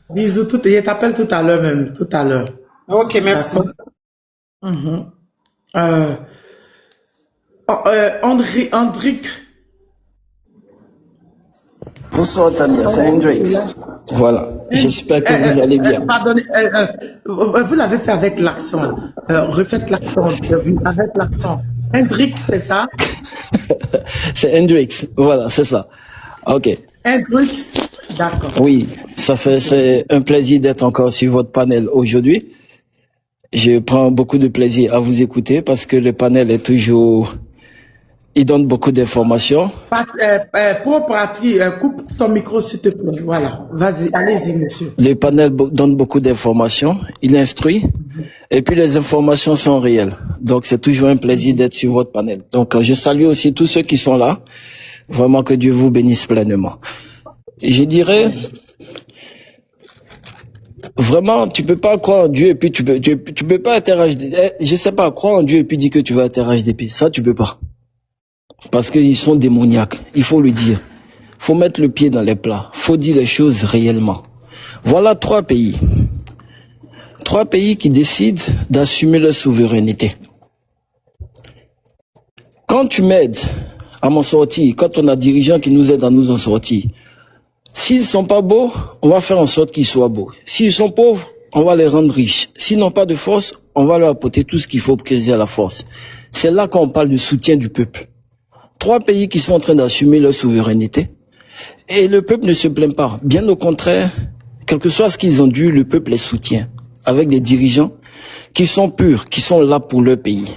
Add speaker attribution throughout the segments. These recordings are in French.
Speaker 1: Bisous, je t'appelle tout à l'heure même, tout à l'heure.
Speaker 2: Ok, merci.
Speaker 1: D'accord? Mhm. Euh, Andric,
Speaker 3: Bonsoir Tania, c'est
Speaker 1: comment tu
Speaker 3: Hendrix.
Speaker 1: es?
Speaker 3: Voilà, j'espère que vous allez bien.
Speaker 1: Pardonnez, vous l'avez fait avec l'accent. Refaites l'accent, avec l'accent. Hendrik, c'est ça?
Speaker 3: C'est Hendrix, voilà, c'est ça. Ok,
Speaker 1: Hendrix, d'accord.
Speaker 3: oui, c'est un plaisir d'être encore sur votre panel aujourd'hui. Je prends beaucoup de plaisir à vous écouter parce que le panel est toujours, il donne beaucoup d'informations.
Speaker 1: Coupe ton micro s'il te plaît. Voilà, vas-y, allez-y, monsieur.
Speaker 3: Le panel donne beaucoup d'informations, il instruit, et puis les informations sont réelles. Donc c'est toujours un plaisir d'être sur votre panel. Donc je salue aussi tous ceux qui sont là. Vraiment que Dieu vous bénisse pleinement. Et je dirais, vraiment, tu peux pas croire en Dieu et puis tu peux pas être RHDP. Je sais pas, croire en Dieu et puis dire que tu vas être RHDP. Ça, tu peux pas. Parce qu'ils sont démoniaques. Il faut le dire. Faut mettre le pied dans les plats. Faut dire les choses réellement. Voilà trois pays. Trois pays qui décident d'assumer leur souveraineté. Quand tu m'aides à m'en sortir, quand on a des dirigeants qui nous aident à nous en sortir, s'ils sont pas beaux, on va faire en sorte qu'ils soient beaux. S'ils sont pauvres, on va les rendre riches. S'ils n'ont pas de force, on va leur apporter tout ce qu'il faut pour qu'ils aient la force. C'est là qu'on parle de soutien du peuple. Trois pays qui sont en train d'assumer leur souveraineté. Et le peuple ne se plaint pas. Bien au contraire, quel que soit ce qu'ils ont dû, le peuple les soutient. Avec des dirigeants qui sont purs, qui sont là pour leur pays.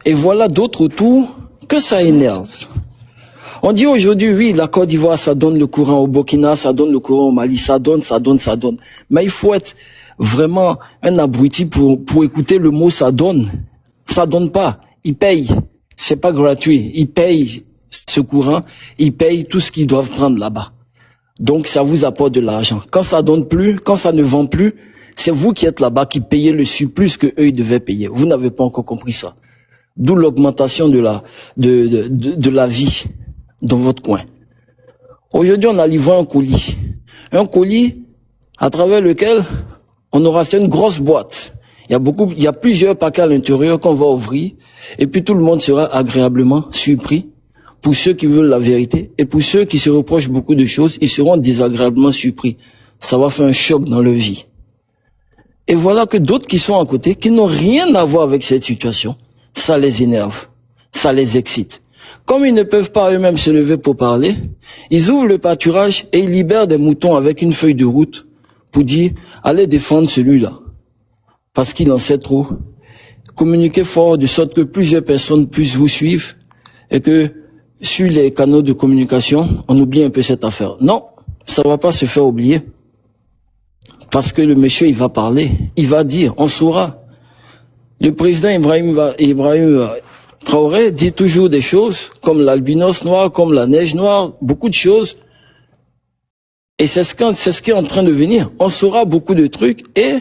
Speaker 3: Et voilà d'autres autour que ça énerve. On dit aujourd'hui, oui, la Côte d'Ivoire, ça donne le courant au Burkina, ça donne le courant au Mali, ça donne. Mais il faut être vraiment un abruti pour écouter le mot ça donne. Ça donne pas. Ils payent. C'est pas gratuit. Ils payent ce courant, ils payent tout ce qu'ils doivent prendre là-bas. Donc ça vous apporte de l'argent. Quand ça donne plus, quand ça ne vend plus, c'est vous qui êtes là-bas qui payez le surplus que eux ils devaient payer. Vous n'avez pas encore compris ça. D'où l'augmentation de la vie dans votre coin. Aujourd'hui, on a livré un colis. Un colis à travers lequel on aura une grosse boîte. Il y a plusieurs paquets à l'intérieur qu'on va ouvrir et puis tout le monde sera agréablement surpris. Pour ceux qui veulent la vérité et pour ceux qui se reprochent beaucoup de choses, ils seront désagréablement surpris. Ça va faire un choc dans leur vie. Et voilà que d'autres qui sont à côté, qui n'ont rien à voir avec cette situation, ça les énerve, ça les excite. Comme ils ne peuvent pas eux-mêmes se lever pour parler, ils ouvrent le pâturage et ils libèrent des moutons avec une feuille de route pour dire « allez défendre celui-là » parce qu'il en sait trop. Communiquez fort de sorte que plusieurs personnes puissent vous suivre et que sur les canaux de communication, on oublie un peu cette affaire. Non, ça ne va pas se faire oublier. Parce que le monsieur, il va parler, il va dire, on saura. Le président Ibrahim Traoré dit toujours des choses, comme l'albinos noir, comme la neige noire, beaucoup de choses. Et c'est ce qui est en train de venir. On saura beaucoup de trucs et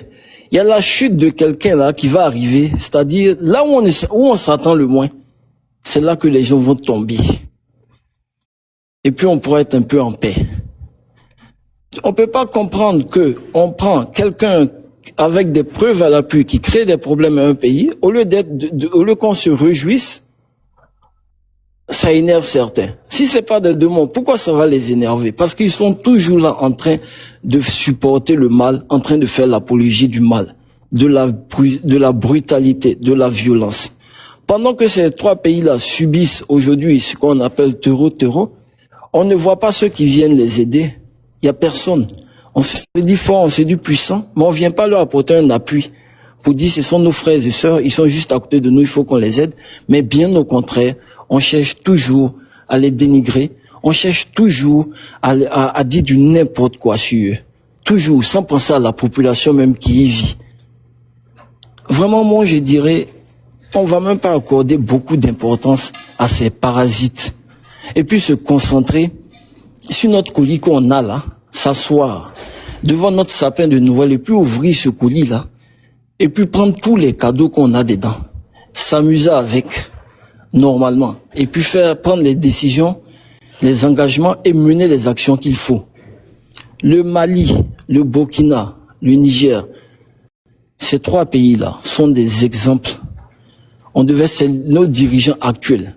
Speaker 3: il y a la chute de quelqu'un là qui va arriver, c'est-à-dire là où on s'attend le moins. C'est là que les gens vont tomber. Et puis on pourra être un peu en paix. On ne peut pas comprendre qu'on prend quelqu'un avec des preuves à l'appui qui crée des problèmes à un pays, au lieu qu'on se réjouisse, ça énerve certains. Si ce n'est pas des démons, pourquoi ça va les énerver? Parce qu'ils sont toujours là en train de supporter le mal, en train de faire l'apologie du mal, de la brutalité, de la violence. Pendant que ces trois pays-là subissent aujourd'hui ce qu'on appelle terreau, on ne voit pas ceux qui viennent les aider. Il n'y a personne. On se dit fort, on se dit puissant, mais on ne vient pas leur apporter un appui pour dire ce sont nos frères et sœurs, ils sont juste à côté de nous, il faut qu'on les aide. Mais bien au contraire, on cherche toujours à les dénigrer, on cherche toujours à dire du n'importe quoi sur eux. Toujours, sans penser à la population même qui y vit. Vraiment, moi je dirais, on ne va même pas accorder beaucoup d'importance à ces parasites. Et puis se concentrer sur notre colis qu'on a là, s'asseoir devant notre sapin de Noël et puis ouvrir ce colis là, et puis prendre tous les cadeaux qu'on a dedans, s'amuser avec, normalement, et puis prendre les décisions, les engagements et mener les actions qu'il faut. Le Mali, le Burkina, le Niger, ces 3 pays-là sont des exemples. C'est nos dirigeants actuels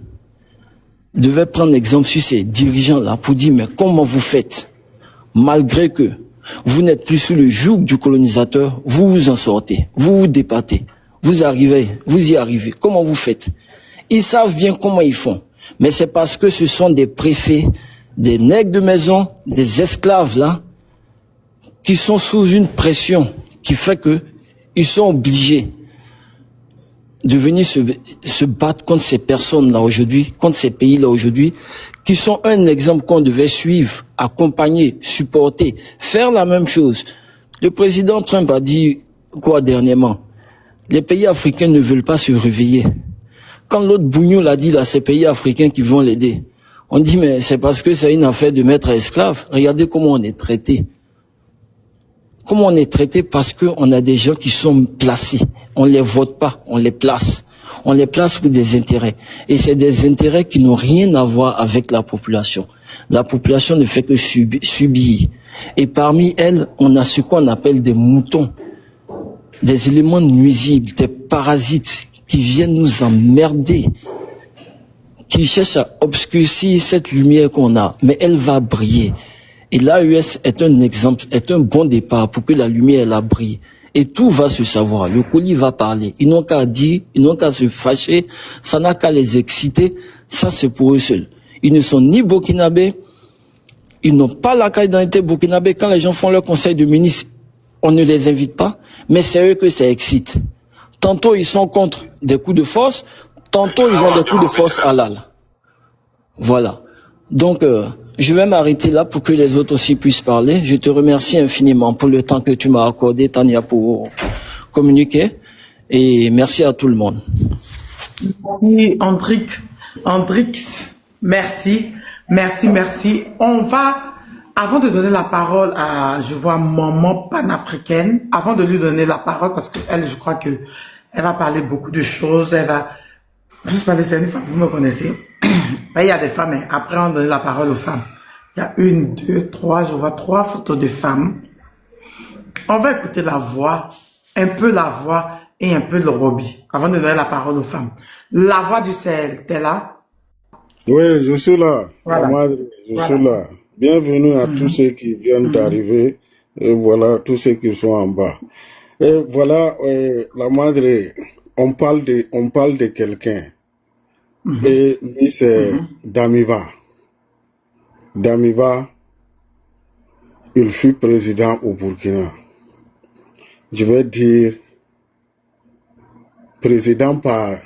Speaker 3: devaient prendre exemple sur ces dirigeants-là pour dire, mais comment vous faites, malgré que vous n'êtes plus sous le joug du colonisateur, vous vous en sortez, vous vous débattez, vous y arrivez, comment vous faites? Ils savent bien comment ils font, mais c'est parce que ce sont des préfets, des nègres de maison, des esclaves là, qui sont sous une pression qui fait que ils sont obligés de venir se battre contre ces personnes-là aujourd'hui, contre ces pays-là aujourd'hui, qui sont un exemple qu'on devait suivre, accompagner, supporter, faire la même chose. Le président Trump a dit quoi dernièrement? Les pays africains ne veulent pas se réveiller. Quand l'autre Bougnou l'a dit, là, ces pays africains qui vont l'aider, on dit mais c'est parce que c'est une affaire de maître à esclave. Regardez comment on est traité. Comment on est traité? Parce qu'on a des gens qui sont placés. On ne les vote pas, on les place. On les place pour des intérêts. Et c'est des intérêts qui n'ont rien à voir avec la population. La population ne fait que subir. Et parmi elles, on a ce qu'on appelle des moutons. Des éléments nuisibles, des parasites qui viennent nous emmerder. Qui cherchent à obscurcir cette lumière qu'on a. Mais elle va briller. Et l'AES est un exemple, est un bon départ pour que la lumière la brille. Et tout va se savoir. Le colis va parler. Ils n'ont qu'à dire, ils n'ont qu'à se fâcher. Ça n'a qu'à les exciter. Ça, c'est pour eux seuls. Ils ne sont ni burkinabés. Ils n'ont pas la carte d'identité burkinabé. Quand les gens font leur conseil de ministre, on ne les invite pas. Mais c'est eux que ça excite. Tantôt, ils sont contre des coups de force. Tantôt, ils ont des coups de force halal. Voilà. Donc, je vais m'arrêter là pour que les autres aussi puissent parler. Je te remercie infiniment pour le temps que tu m'as accordé, Tania, pour communiquer. Et merci à tout le monde.
Speaker 1: Oui, Andrick, merci. On va, avant de donner la parole à, je vois, Maman panafricaine, avant de lui donner la parole, parce qu'elle, je crois que elle va parler beaucoup de choses, elle va, juste parler, c'est une femme, vous me connaissez. Il y a des femmes, mais après on donne la parole aux femmes. Il y a 1, 2, 3, je vois 3 photos de femmes. On va écouter la voix, un peu la voix et un peu le Roby, avant de donner la parole aux femmes. La voix du Sahel, t'es là?
Speaker 2: Oui, je suis là.
Speaker 1: Voilà.
Speaker 2: Madre, je suis là. Bienvenue à tous ceux qui viennent d'arriver, et voilà, tous ceux qui sont en bas. Et voilà, la Madre, on parle de quelqu'un. Et lui, c'est Damiba. Damiba, il fut président au Burkina. Je vais dire président par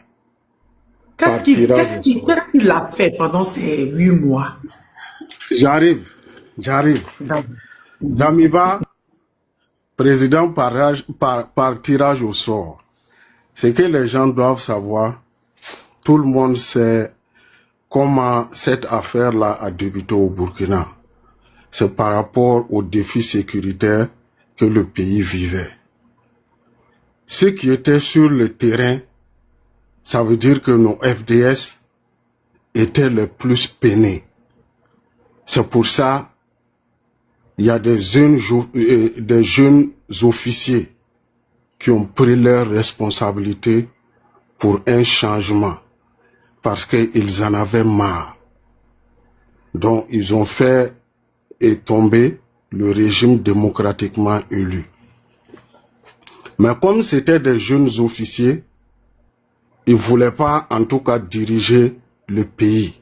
Speaker 2: tirage.
Speaker 1: Qu'est-ce qu'il a fait pendant ces 8 mois?
Speaker 2: J'arrive. Damiba, président par tirage au sort. Ce que les gens doivent savoir, tout le monde sait comment cette affaire-là a débuté au Burkina. C'est par rapport aux défis sécuritaires que le pays vivait. Ceux qui étaient sur le terrain, ça veut dire que nos FDS étaient les plus peinés. C'est pour ça il y a des jeunes officiers qui ont pris leurs responsabilités pour un changement, parce qu'ils en avaient marre. Donc ils ont fait tomber le régime démocratiquement élu. Mais comme c'était des jeunes officiers, ils ne voulaient pas en tout cas diriger le pays.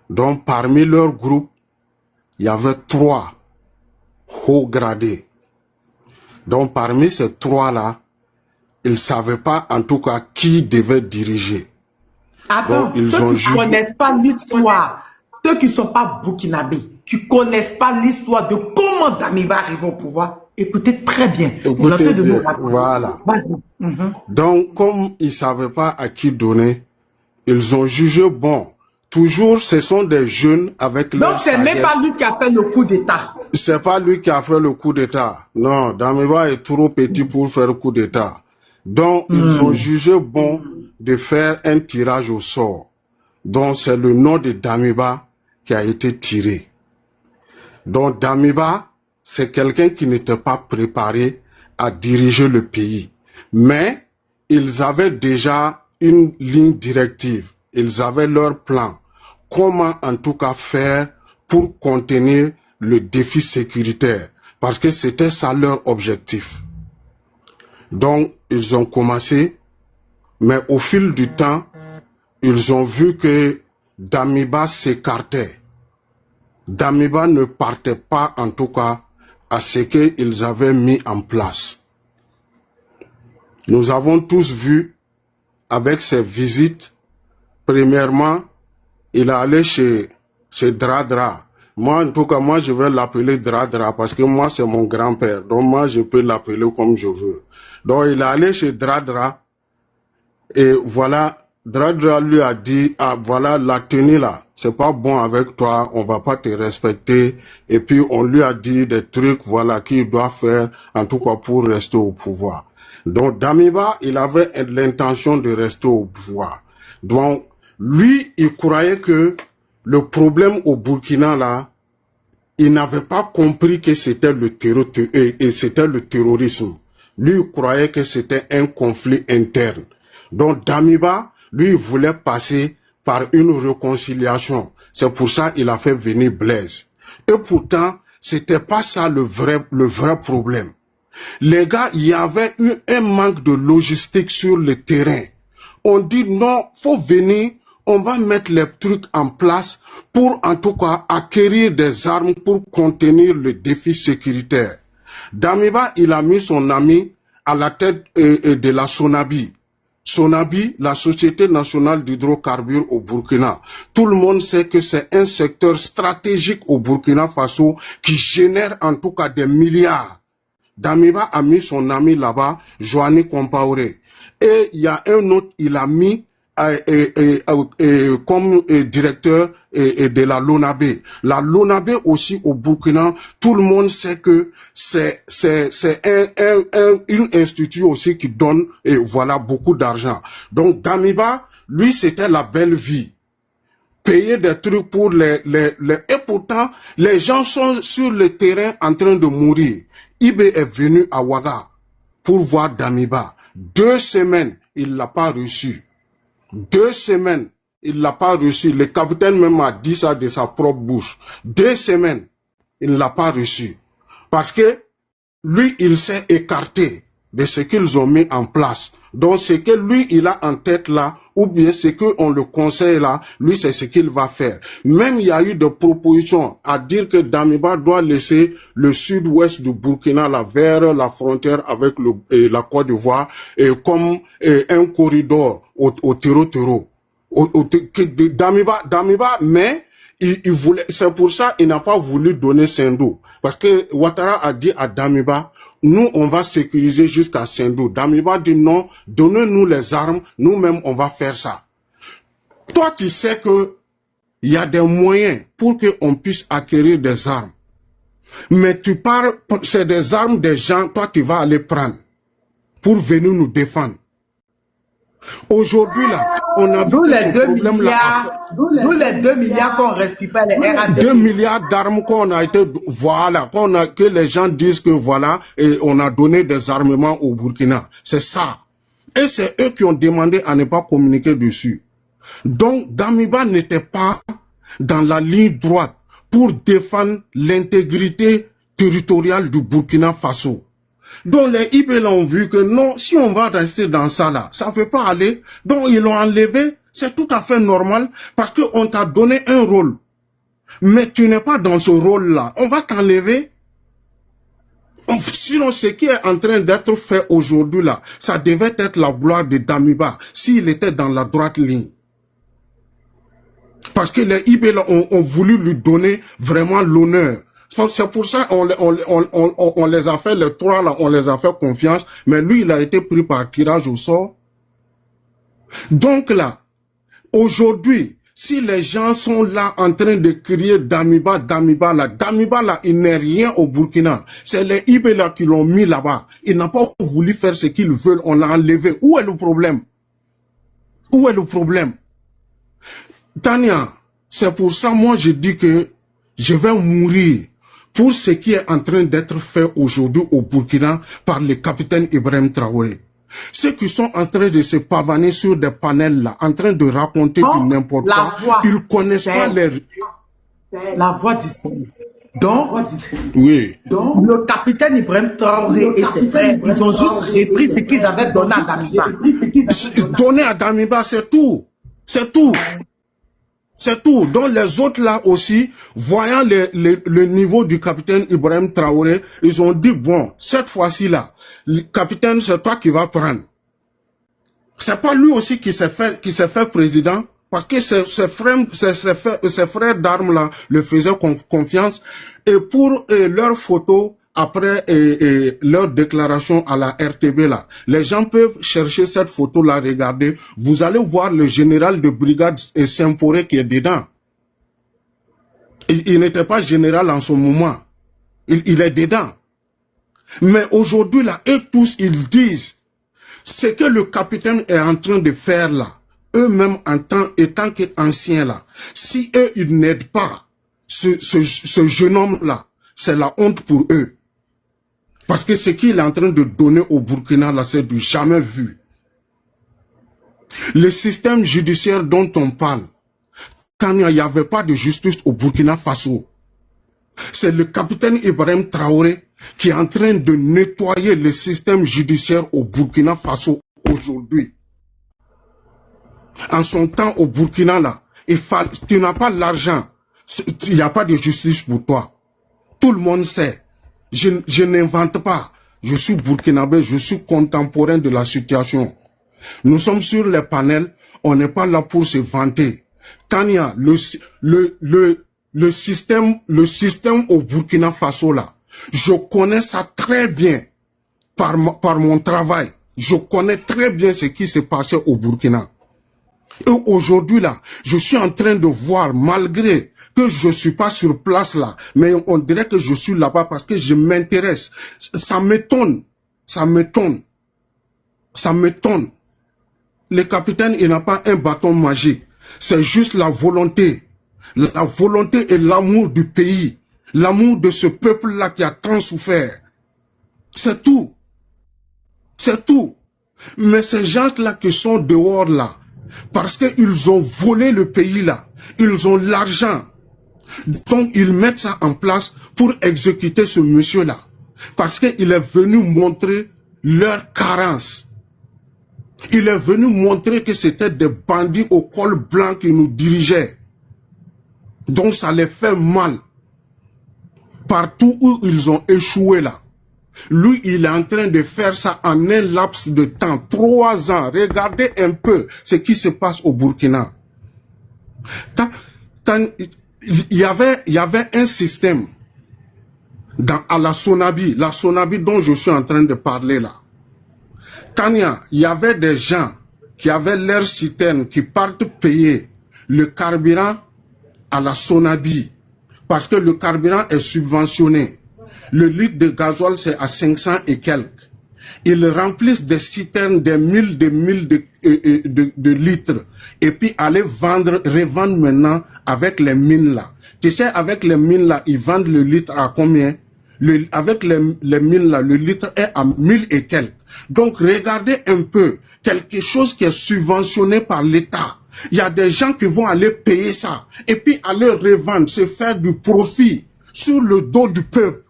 Speaker 2: Donc parmi leur groupe, il y avait 3 hauts gradés. Donc parmi ces 3-là, ils ne savaient pas en tout cas qui devait diriger.
Speaker 1: Attends,
Speaker 2: donc, ils
Speaker 1: ceux
Speaker 2: ont
Speaker 1: qui ne connaissent pas l'histoire, ceux qui ne sont pas burkinabés, qui ne connaissent pas l'histoire de comment Damiba arrive au pouvoir, écoutez très bien.
Speaker 2: Écoutez bien, voilà. Donc, comme ils ne savaient pas à qui donner, ils ont jugé bon. Toujours, ce sont des jeunes avec leur
Speaker 1: donc, c'est même pas lui qui a fait le coup d'État.
Speaker 2: C'est pas lui qui a fait le coup d'État. Non, Damiba est trop petit pour faire le coup d'État. Donc, ils ont jugé bon de faire un tirage au sort. Donc, c'est le nom de Damiba qui a été tiré. Donc, Damiba c'est quelqu'un qui n'était pas préparé à diriger le pays. Mais ils avaient déjà une ligne directive. Ils avaient leur plan. Comment en tout cas faire pour contenir le défi sécuritaire. Parce que c'était ça leur objectif. Donc, ils ont commencé, mais au fil du temps, ils ont vu que Damiba s'écartait. Damiba ne partait pas, en tout cas, à ce qu'ils avaient mis en place. Nous avons tous vu, avec ses visites, premièrement, il est allé chez Dradra. Moi, en tout cas, moi, je vais l'appeler Dradra parce que moi, c'est mon grand-père. Donc, moi, je peux l'appeler comme je veux. Donc, il est allé chez Dradra. Et voilà, Dradra lui a dit, ah, voilà, la tenue là, c'est pas bon avec toi, on va pas te respecter. Et puis, on lui a dit des trucs, voilà, qu'il doit faire, en tout cas, pour rester au pouvoir. Donc, Damiba, il avait l'intention de rester au pouvoir. Donc, lui, il croyait que le problème au Burkina là, il n'avait pas compris que c'était le terrorisme. Lui, il croyait que c'était un conflit interne. Donc Damiba, lui, il voulait passer par une réconciliation. C'est pour ça qu'il a fait venir Blaise. Et pourtant, c'était pas ça le vrai problème. Les gars, il y avait eu un manque de logistique sur le terrain. On dit non, faut venir, on va mettre les trucs en place pour en tout cas acquérir des armes pour contenir le défi sécuritaire. Damiba, il a mis son ami à la tête de la Sonabi. Sonabi, la Société nationale d'hydrocarbures au Burkina. Tout le monde sait que c'est un secteur stratégique au Burkina Faso qui génère en tout cas des milliards. Damiba a mis son ami là-bas, Joanny Compaoré. Et il y a un autre, il a mis comme directeur de la Lonabé. La Lonabé aussi au Burkina, tout le monde sait que c'est une institut aussi qui donne voilà beaucoup d'argent. Donc Damiba, lui c'était la belle vie. Payer des trucs pour et pourtant les gens sont sur le terrain en train de mourir. Ibé est venu à Ouaga pour voir Damiba. 2 semaines, il l'a pas reçu. 2 semaines, il l'a pas reçu. Le capitaine même a dit ça de sa propre bouche. 2 semaines, il ne l'a pas reçu. Parce que lui, il s'est écarté de ce qu'ils ont mis en place. Donc, ce que lui, il a en tête là, ou bien ce qu'on le conseille là, lui, c'est ce qu'il va faire. Même il y a eu des propositions à dire que Damiba doit laisser le sud-ouest du Burkina là, vers la frontière avec la Côte d'Ivoire comme un corridor au Tero-Tero. Damiba, mais il voulait, c'est pour ça qu'il n'a pas voulu donner Sendou. Parce que Ouattara a dit à Damiba, nous, on va sécuriser jusqu'à Sendou. Damiba dit non, donnez-nous les armes, nous-mêmes, on va faire ça. Toi, tu sais que il y a des moyens pour qu'on puisse acquérir des armes. Mais tu pars, c'est des armes des gens, toi, tu vas aller prendre pour venir nous défendre. Aujourd'hui, là, on a vu
Speaker 1: les 2 milliards, d'où les 2 milliards qu'on récupère les RAD.
Speaker 2: 2 milliards d'armes qu'on a été, voilà, que les gens disent que voilà, et on a donné des armements au Burkina. C'est ça. Et c'est eux qui ont demandé à ne pas communiquer dessus. Donc, Damiba n'était pas dans la ligne droite pour défendre l'intégrité territoriale du Burkina Faso. Donc les Ibé ont vu que non, si on va rester dans ça là, ça ne peut pas aller. Donc ils l'ont enlevé, c'est tout à fait normal parce qu'on t'a donné un rôle. Mais tu n'es pas dans ce rôle là, on va t'enlever. Sinon ce qui est en train d'être fait aujourd'hui là, ça devait être la gloire de Damiba s'il était dans la droite ligne. Parce que les Ibé ont voulu lui donner vraiment l'honneur. C'est pour ça qu'on les a fait, les 3 là, on les a fait confiance, mais lui, il a été pris par tirage au sort. Donc là, aujourd'hui, si les gens sont là en train de crier Damiba là, il n'est rien au Burkina. C'est les Ibé là qui l'ont mis là-bas. Il n'a pas voulu faire ce qu'ils veulent, on l'a enlevé. Où est le problème? Où est le problème? Tania, c'est pour ça, moi, je dis que je vais mourir pour ce qui est en train d'être fait aujourd'hui au Burkina par le capitaine Ibrahim Traoré. Ceux qui sont en train de se pavaner sur des panels là, en train de raconter du n'importe quoi, ils ne connaissent pas
Speaker 1: la voix du Seigneur. Donc,
Speaker 2: oui.
Speaker 1: Donc, le capitaine Ibrahim Traoré et ses frères, ils ont juste repris ce qu'ils avaient donné à Damiba.
Speaker 2: Donné à Damiba, c'est tout. C'est tout. C'est tout. Donc les autres là aussi, voyant le niveau du capitaine Ibrahim Traoré, ils ont dit, bon, cette fois-ci là, le capitaine, c'est toi qui vas prendre. C'est pas lui aussi qui s'est fait président, parce que ses frères d'armes là le faisaient confiance, et pour leur photo, après leur déclaration à la RTB là, les gens peuvent chercher cette photo là, regarder, vous allez voir le général de brigade Semporé qui est dedans. Il n'était pas général en ce moment, il est dedans. Mais aujourd'hui là, eux tous ils disent, ce que le capitaine est en train de faire là, eux-mêmes étant qu'anciens là, si eux ils n'aident pas ce jeune homme là, c'est la honte pour eux. Parce que ce qu'il est en train de donner au Burkina, là, c'est du jamais vu. Le système judiciaire dont on parle, quand il n'y avait pas de justice au Burkina Faso, c'est le capitaine Ibrahim Traoré qui est en train de nettoyer le système judiciaire au Burkina Faso aujourd'hui. En son temps au Burkina, là, tu n'as pas l'argent, il n'y a pas de justice pour toi. Tout le monde sait. Je n'invente pas. Je suis burkinabé, je suis contemporain de la situation. Nous sommes sur les panels, on n'est pas là pour se vanter. Tania, le système au Burkina Faso là, je connais ça très bien par mon travail. Je connais très bien ce qui s'est passé au Burkina. Et aujourd'hui là, je suis en train de voir, malgré que je ne suis pas sur place là, mais on dirait que je suis là-bas parce que je m'intéresse. Ça m'étonne. Ça m'étonne. Ça m'étonne. Le capitaine, il n'a pas un bâton magique. C'est juste la volonté. La volonté et l'amour du pays. L'amour de ce peuple-là qui a tant souffert. C'est tout. C'est tout. Mais ces gens-là qui sont dehors là, parce qu'ils ont volé le pays là, ils ont l'argent. Donc ils mettent ça en place pour exécuter ce monsieur-là. Parce qu'il est venu montrer leur carence. Il est venu montrer que c'était des bandits au col blanc qui nous dirigeaient. Donc ça les fait mal. Partout où ils ont échoué là. Lui, il est en train de faire ça en un laps de temps. 3 ans. Regardez un peu ce qui se passe au Burkina. Il y avait un système à la Sonabi dont je suis en train de parler là. Tania, il y avait des gens qui avaient leur citerne qui partent payer le carburant à la Sonabi parce que le carburant est subventionné. Le litre de gasoil c'est à 500 et quelques. Ils remplissent des citernes des mille de litres et puis aller revendre maintenant avec les mines là. Tu sais, avec les mines là, ils vendent le litre à combien? Avec les mines là, le litre est à 1000 et quelques. Donc regardez un peu, quelque chose qui est subventionné par l'État. Il y a des gens qui vont aller payer ça et puis aller revendre, se faire du profit sur le dos du peuple.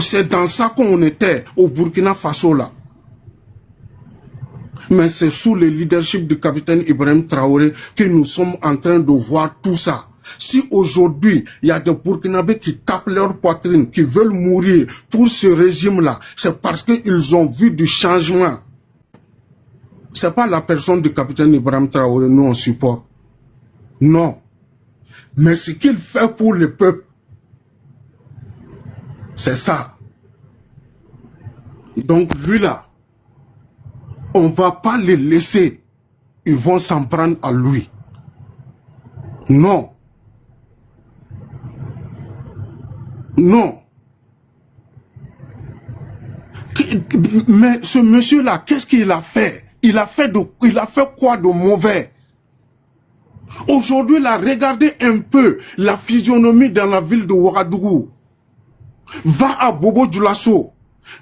Speaker 2: C'est dans ça qu'on était au Burkina Faso là. Mais c'est sous le leadership du capitaine Ibrahim Traoré que nous sommes en train de voir tout ça. Si aujourd'hui, il y a des Burkinabés qui tapent leur poitrine, qui veulent mourir pour ce régime-là, c'est parce qu'ils ont vu du changement. Ce n'est pas la personne du capitaine Ibrahim Traoré, nous on supporte. Non. Mais ce qu'il fait pour le peuple, c'est ça. Donc lui là, on ne va pas les laisser. Ils vont s'en prendre à lui. Non. Non. Mais ce monsieur-là, qu'est-ce qu'il a fait? Il a fait quoi de mauvais? Aujourd'hui, là, regardez un peu la physionomie dans la ville de Ouagadougou. Va à Bobo Dioulasso.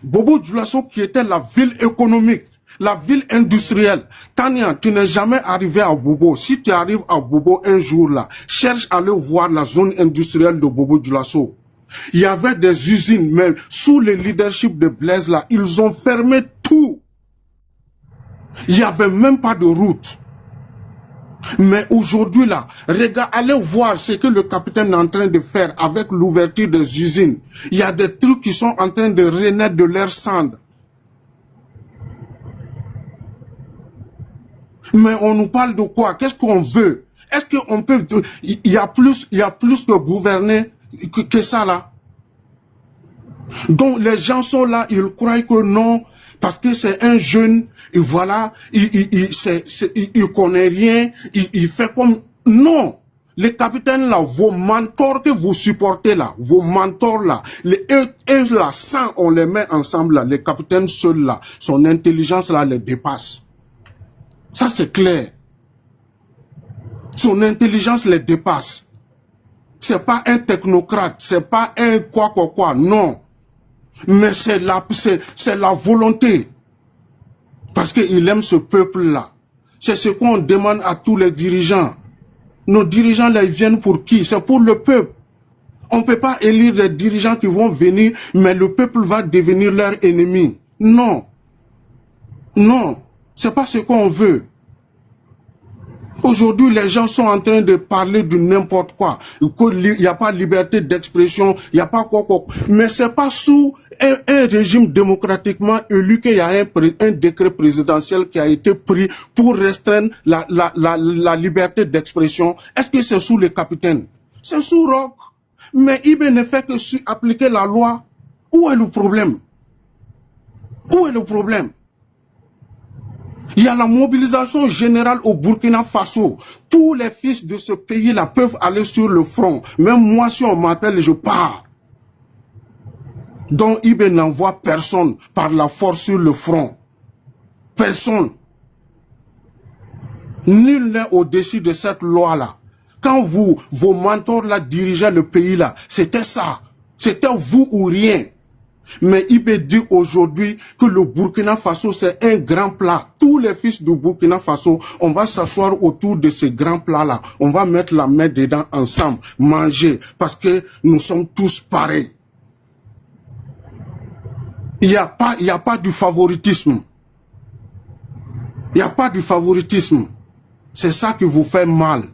Speaker 2: Bobo Dioulasso qui était la ville économique, la ville industrielle. Tania, tu n'es jamais arrivé à Bobo. Si tu arrives à Bobo un jour là, cherche à aller voir la zone industrielle de Bobo Dioulasso. Il y avait des usines, mais sous le leadership de Blaise là, ils ont fermé tout. Il n'y avait même pas de route. Mais aujourd'hui là, regarde, allez voir ce que le capitaine est en train de faire avec l'ouverture des usines. Il y a des trucs qui sont en train de renaître de leur cendre. Mais on nous parle de quoi? Qu'est-ce qu'on veut? Est-ce qu'on peut... Il y a plus que gouverner que ça là. Donc les gens sont là, ils croient que non, parce que c'est un jeune, et voilà, il connaît rien, il fait comme... Non! Les capitaines là, vos mentors que vous supportez là, vos mentors là, eux là, sans on les met ensemble là, les capitaines seuls là, son intelligence là les dépasse. Ça c'est clair. Son intelligence les dépasse. C'est pas un technocrate, c'est pas un quoi, non. Mais c'est la volonté. Parce qu'il aime ce peuple-là. C'est ce qu'on demande à tous les dirigeants. Nos dirigeants, là, ils viennent pour qui? C'est pour le peuple. On ne peut pas élire des dirigeants qui vont venir, mais le peuple va devenir leur ennemi. Non. Non. C'est pas ce qu'on veut. Aujourd'hui, les gens sont en train de parler de n'importe quoi. Il n'y a pas de liberté d'expression, il n'y a pas quoi. Mais c'est pas sous un régime démocratiquement élu qu'il y a un décret présidentiel qui a été pris pour restreindre la liberté d'expression. Est-ce que c'est sous les capitaines? C'est sous Roch. Mais Ibé ne fait que appliquer la loi. Où est le problème? Où est le problème? Il y a la mobilisation générale au Burkina Faso. Tous les fils de ce pays-là peuvent aller sur le front. Même moi, si on m'appelle, je pars. Donc, Ibé n'envoie personne par la force sur le front. Personne. Nul n'est au-dessus de cette loi-là. Quand vos mentors-là dirigeaient le pays-là, c'était ça. C'était vous ou rien. Mais Ibé dit aujourd'hui que le Burkina Faso c'est un grand plat. Tous les fils du Burkina Faso, on va s'asseoir autour de ce grand plat-là. On va mettre la main dedans ensemble, manger, parce que nous sommes tous pareils. Il n'y a pas du favoritisme. Il n'y a pas du favoritisme. C'est ça qui vous fait mal.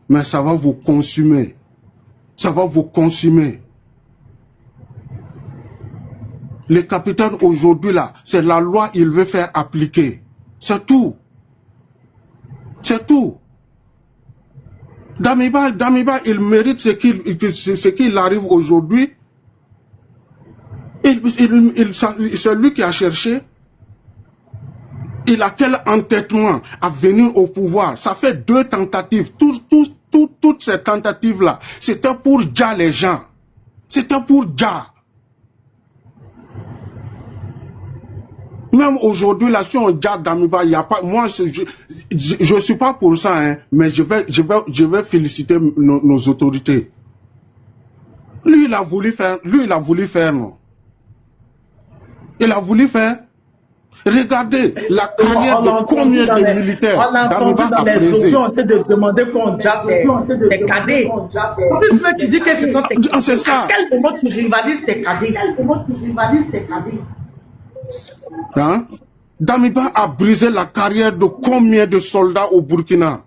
Speaker 2: Mais ça va vous consumer. Ça va vous consumer. Les capitaines aujourd'hui là, c'est la loi qu'il veut faire appliquer. C'est tout. C'est tout. Damiba, il mérite ce qu'il arrive aujourd'hui. C'est lui qui a cherché. Il a quel entêtement à venir au pouvoir? Ça fait 2 tentatives. Toutes ces tentatives-là, c'était pour déjà les gens. C'était pour déjà. Même aujourd'hui, là, si on dit Damiba, il n'y a pas, moi, je suis pas pour ça, hein, mais je vais féliciter nos autorités. Lui, il a voulu faire, non. Il a voulu faire. Regardez la carrière de combien de militaires Damiba a brisé.
Speaker 1: On te demander qu'on déjà des cadets. Tu dis que ce sont tes cadets.
Speaker 2: C'est ça.
Speaker 1: À quel moment tu rivalises tes cadets?
Speaker 2: Hein? Damiba a brisé la carrière de combien de soldats au Burkina?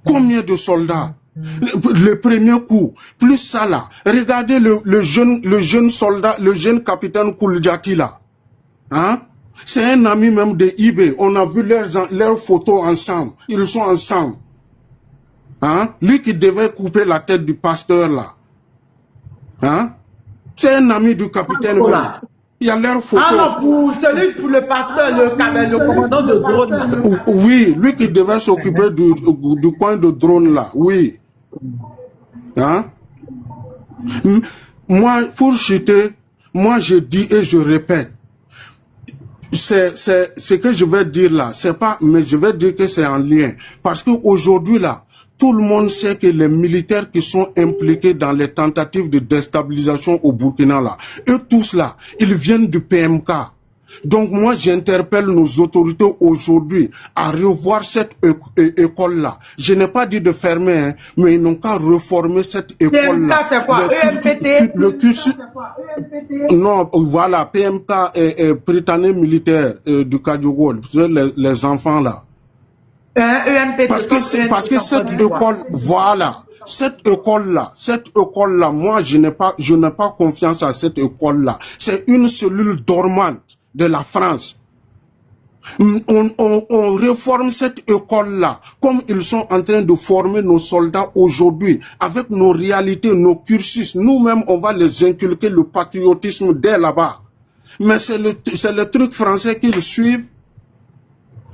Speaker 2: Combien de soldats? Le premier coup, plus ça là. Regardez le jeune soldat, le jeune capitaine Koulidiati là. Hein? C'est un ami même de Ibé. On a vu leurs photos ensemble. Ils sont ensemble. Hein? Lui qui devait couper la tête du pasteur là. Hein? C'est un ami du capitaine. Il y a leurs photos.
Speaker 1: Ah non, pour le pasteur, le commandant de drone là.
Speaker 2: Oui, lui qui devait s'occuper du coin de drone là. Oui. Hein? Moi, pour chuter, moi je dis et je répète. C'est ce que je vais dire là, c'est pas, mais je vais dire que c'est en lien. Parce qu'aujourd'hui là, tout le monde sait que les militaires qui sont impliqués dans les tentatives de déstabilisation au Burkina, là, eux tous là, ils viennent du PMK. Donc moi, j'interpelle nos autorités aujourd'hui à revoir cette école-là. Je n'ai pas dit de fermer, hein, mais ils n'ont qu'à reformer cette école-là.
Speaker 1: PMK, c'est quoi? EMPT?
Speaker 2: Le cursus... Non, voilà, PMK est Britannique militaire du Kadiogo, les enfants là.
Speaker 1: EMPT.
Speaker 2: Parce que cette école, voilà, cette école-là, moi je n'ai pas confiance à cette école-là. C'est une cellule dormante de la France. On réforme cette école-là, comme ils sont en train de former nos soldats aujourd'hui, avec nos réalités, nos cursus. Nous-mêmes, on va les inculquer le patriotisme dès là-bas. Mais c'est le truc français qu'ils suivent.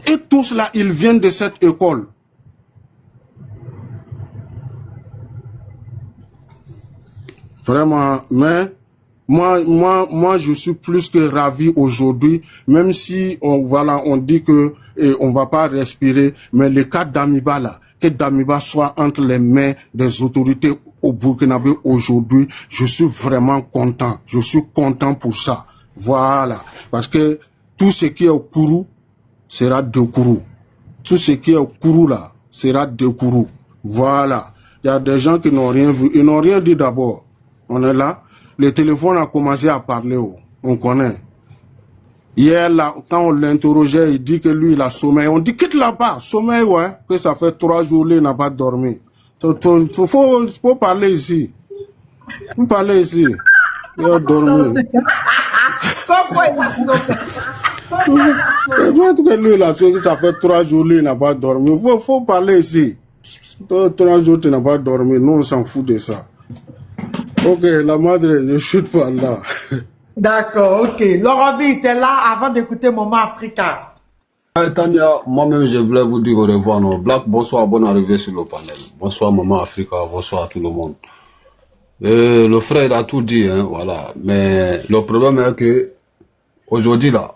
Speaker 2: Et tous là, ils viennent de cette école. Vraiment, mais moi, je suis plus que ravi aujourd'hui, même si on dit que on va pas respirer, mais le cas d'Amiba là, que Damiba soit entre les mains des autorités au Burkinabé aujourd'hui, je suis vraiment content. Je suis content pour ça. Voilà, parce que tout ce qui est au Kourou sera de Kourou. Tout ce qui est au Kourou là sera de Kourou. Voilà. Il y a des gens qui n'ont rien vu. Ils n'ont rien dit d'abord. On est là. Le téléphone a commencé à parler. On connaît. Hier, là, quand on l'interrogeait, il dit que lui, il a sommeil. On dit, quitte là-bas. Sommeil, ouais. Que ça fait 3 jours, il n'a pas dormi. Faut parler ici. Faut parler ici. Il a dormi.
Speaker 1: Pourquoi il a sommeil?
Speaker 2: En tout cas, lui, là, ça fait 3 jours, il n'a pas dormi. Faut parler ici. 3 jours, tu n'as pas dormi. Nous, on s'en fout de ça. Ok, la madre, je chute par là.
Speaker 1: D'accord, ok. Laurent B, t'es là avant d'écouter Maman Africa.
Speaker 4: Tania, moi-même, je voulais vous dire au revoir. Non? Black, bonsoir, bonne arrivée sur le panel. Bonsoir, Maman Africa, bonsoir à tout le monde. Le frère, il a tout dit, hein, voilà. Mais le problème est que, aujourd'hui, là,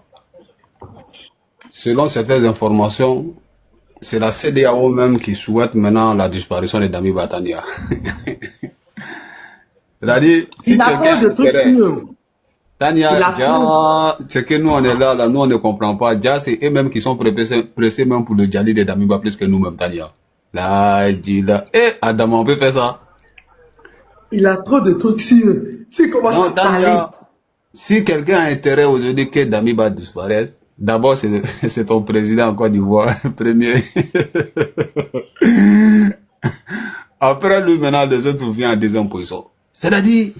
Speaker 4: selon certaines informations, c'est la CEDEAO même qui souhaite maintenant la disparition de Damiba Tania. C'est-à-dire, si quelqu'un de trucs sûrs. Tania, c'est que nous on est là, nous on ne comprend pas. Déjà, c'est eux-mêmes qui sont pressés même pour le Djali de Damiba plus que nous-mêmes, Tania. Là, il dit là, Adam, on peut faire ça.
Speaker 1: Il a trop de trucs sûrs. C'est comment
Speaker 4: non, Tania, si quelqu'un a intérêt aujourd'hui que Damiba disparaisse, d'abord c'est ton président en Côte d'Ivoire, premier. Après lui, maintenant, les autres viennent en deuxième position. C'est-à-dire,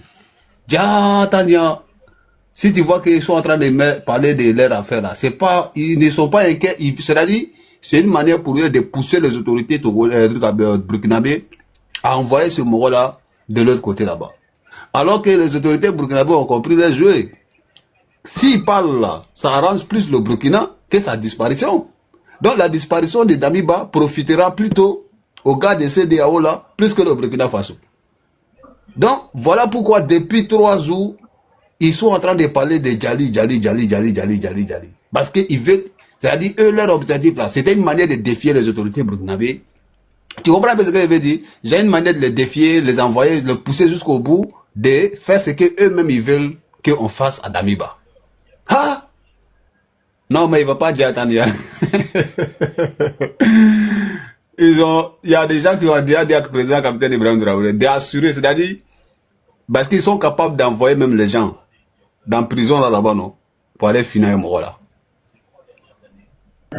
Speaker 4: Tania, si tu vois qu'ils sont en train de parler de leur affaire là, c'est pas, ils ne sont pas inquiets, c'est-à-dire, c'est une manière pour eux de pousser les autorités burkinabé à envoyer ce mot là de l'autre côté là-bas. Alors que les autorités burkinabé ont compris les jouer. S'ils parlent là, ça arrange plus le Burkina que sa disparition. Donc la disparition de Damiba profitera plutôt aux gars de CEDEAO là, plus que le Burkina Faso. Donc, voilà pourquoi depuis 3 jours, ils sont en train de parler de Djali. Parce qu'ils veulent, c'est-à-dire, eux, leur objectif là, c'était une manière de défier les autorités burkinabé. Tu comprends ce que je veux dire? J'ai une manière de les défier, les envoyer, les pousser jusqu'au bout, de faire ce qu'eux-mêmes ils veulent qu'on fasse à Damiba. Ah! Non, mais il ne va pas dire Tania. Il y a des gens qui ont déjà dit à président capitaine Ibrahim Traoré d'assurer, c'est-à-dire, parce qu'ils sont capables d'envoyer même les gens dans prison là-bas, non, pour aller finir un mot là.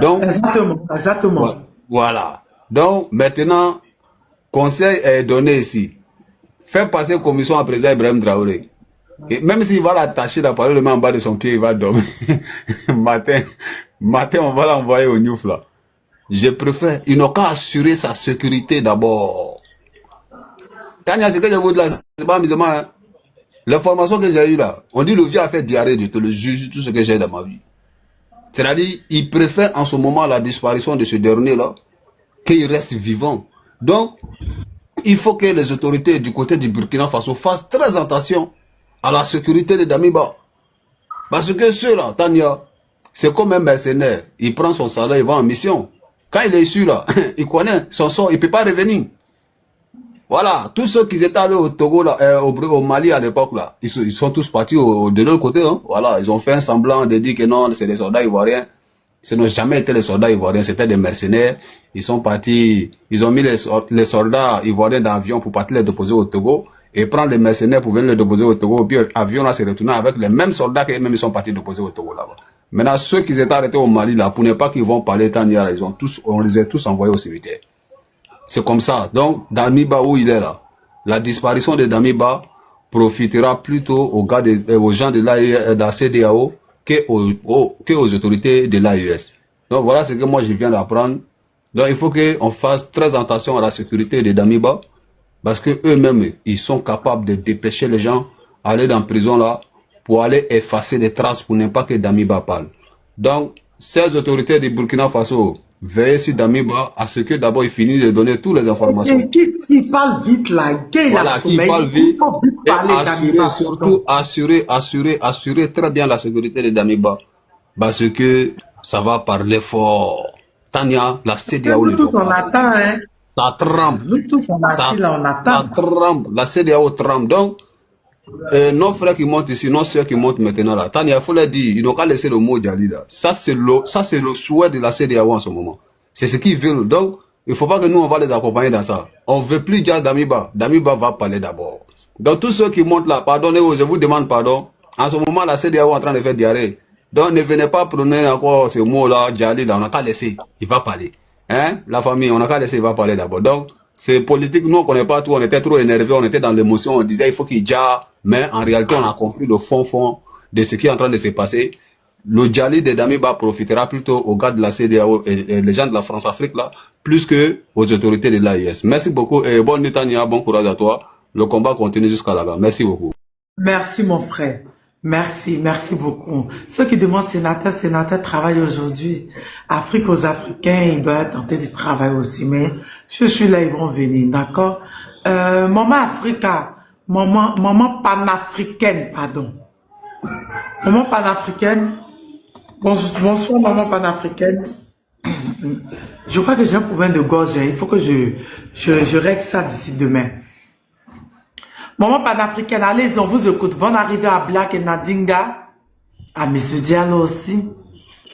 Speaker 4: Donc,
Speaker 1: exactement.
Speaker 4: Voilà. Donc, maintenant, conseil est donné ici. Faire passer commission à président Ibrahim Traoré. Et même s'il va l'attacher la parole en bas de son pied, il va dormir. matin, on va l'envoyer au Newf là. Je préfère, ils n'ont qu'à assurer sa sécurité d'abord. Tania, ce que je vous dis là, c'est pas amusement. Hein? L'information que j'ai eue là, on dit le vieux a fait diarrhée, je te le juge, tout ce que j'ai dans ma vie. C'est-à-dire, il préfère en ce moment la disparition de ce dernier là, qu'il reste vivant. Donc, il faut que les autorités du côté du Burkina Faso fassent très attention à la sécurité de Damiba. Parce que ceux-là, Tania, c'est comme un mercenaire. Il prend son salaire, il va en mission. Quand il est issu là, il connaît son sort, il ne peut pas revenir. Voilà, tous ceux qui étaient allés au Togo, là, au Mali à l'époque, là, ils sont tous partis de l'autre côté. Hein. Voilà, ils ont fait un semblant de dire que non, c'est des soldats ivoiriens. Ce n'ont jamais été les soldats ivoiriens, c'était des mercenaires. Ils sont partis, ils ont mis les soldats ivoiriens dans l'avion pour partir les déposer au Togo et prendre les mercenaires pour venir les déposer au Togo. Puis l'avion là s'est retourné avec les mêmes soldats qui même ils sont partis déposer au Togo là-bas. Maintenant, ceux qui étaient arrêtés au Mali là, pour ne pas qu'ils vont parler Tania, on les a tous envoyés au cimetière. C'est comme ça. Donc, Damiba, où il est là, la disparition de Damiba profitera plutôt aux gens de la CEDEAO que aux autorités de l'AES. Donc, voilà ce que moi je viens d'apprendre. Donc, il faut qu'on fasse très attention à la sécurité de Damiba, parce que eux-mêmes, ils sont capables de dépêcher les gens, aller dans la prison là, pour aller effacer des traces pour ne pas que Damiba parle. Donc, ces autorités du Burkina Faso, veillez sur Damiba à ce que d'abord il finisse de donner toutes les informations.
Speaker 1: Qui parle vite là, qui
Speaker 4: parle vite, et assurer, surtout assurer très bien la sécurité de Damiba, parce que ça va parler fort. Tania, la CEDEAO
Speaker 1: le tout on attend, hein.
Speaker 4: Ça tremble.
Speaker 1: Nous tous on attend.
Speaker 4: Ça tremble, la CEDEAO tremble. Donc, nos frères qui montent ici, nos soeurs qui montent maintenant là, Tania, il faut leur dire, ils n'ont qu'à laisser le mot Djali là. Ça c'est le souhait de la CEDEAO en ce moment. C'est ce qu'ils veulent. Donc, il ne faut pas que nous on va les accompagner dans ça. On ne veut plus dire Damiba. Damiba va parler d'abord. Donc tous ceux qui montent là, pardonnez-vous, je vous demande pardon. En ce moment, la CEDEAO est en train de faire diarrhée. Donc ne venez pas prôner encore ce mot là, Djali là, on n'a qu'à laisser. Il va parler. Hein? La famille, on n'a qu'à laisser, il va parler d'abord. Donc, c'est politique, nous on ne connaît pas tout, on était trop énervés, on était dans l'émotion, on disait il faut qu'il dja, mais en réalité on a compris le fond de ce qui est en train de se passer. Le Djali de Damiba profitera plutôt aux gars de la CEDEAO et les gens de la France-Afrique là, plus que aux autorités de l'AES. Merci beaucoup et bonne nuit Tania, bon courage à toi. Le combat continue jusqu'à là-bas. Merci beaucoup.
Speaker 1: Merci mon frère. Merci beaucoup. Ceux qui demandent sénateur travaillent aujourd'hui. Afrique aux Africains, ils doivent tenter de travailler aussi, mais je suis là, ils vont venir, d'accord? Maman Africa, maman panafricaine, pardon. Maman panafricaine, bonsoir maman panafricaine. Je crois que j'ai un problème de gorge, il faut que je règle ça d'ici demain. Maman panafricaine, allez, on vous écoute. Bonne arrivée à Black et Nadinga. À M. Diallo aussi.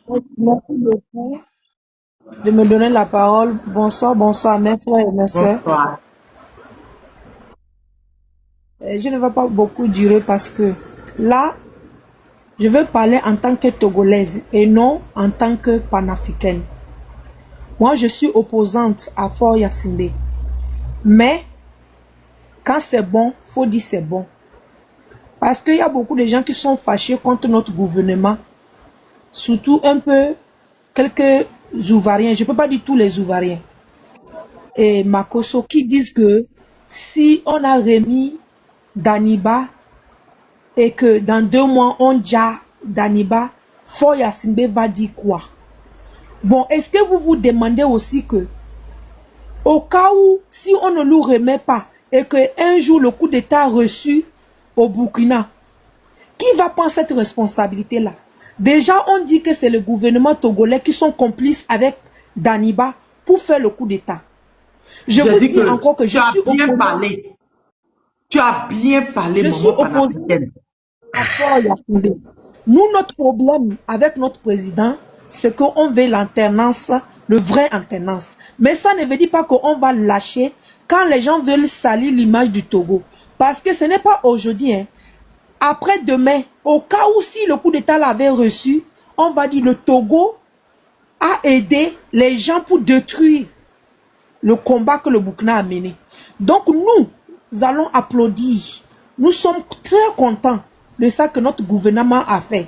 Speaker 5: Merci beaucoup de me donner la parole. Bonsoir, mes frères et mes sœurs.
Speaker 1: Bonsoir.
Speaker 5: Je ne vais pas beaucoup durer parce que là, je veux parler en tant que Togolaise et non en tant que panafricaine. Moi, je suis opposante à Faure Gnassingbé. Mais, quand c'est bon, faut dire c'est bon. Parce qu'il y a beaucoup de gens qui sont fâchés contre notre gouvernement. Surtout un peu quelques Ouvariens. Je ne peux pas dire tous les Ouvariens. Et Makosso qui disent que si on a remis Daniba et que dans 2 mois on dja Daniba, Faure Gnassingbé va dire quoi? Bon, est-ce que vous vous demandez aussi que au cas où si on ne nous remet pas et qu'un jour le coup d'État reçu au Burkina, qui va prendre cette responsabilité-là? Déjà, on dit que c'est le gouvernement togolais qui sont complices avec Daniba pour faire le coup d'État. Je vous dis encore que je suis
Speaker 1: bien parlé. Tu as bien parlé,
Speaker 5: je suis opposée à Faure Gnassingbé. Nous, notre problème avec notre président, c'est qu'on veut l'alternance, le vrai alternance. Mais ça ne veut dire pas qu'on va lâcher quand les gens veulent salir l'image du Togo. Parce que ce n'est pas aujourd'hui. Hein. Après demain, au cas où si le coup d'État l'avait reçu, on va dire le Togo a aidé les gens pour détruire le combat que le Burkina a mené. Donc nous allons applaudir. Nous sommes très contents de ça que notre gouvernement a fait.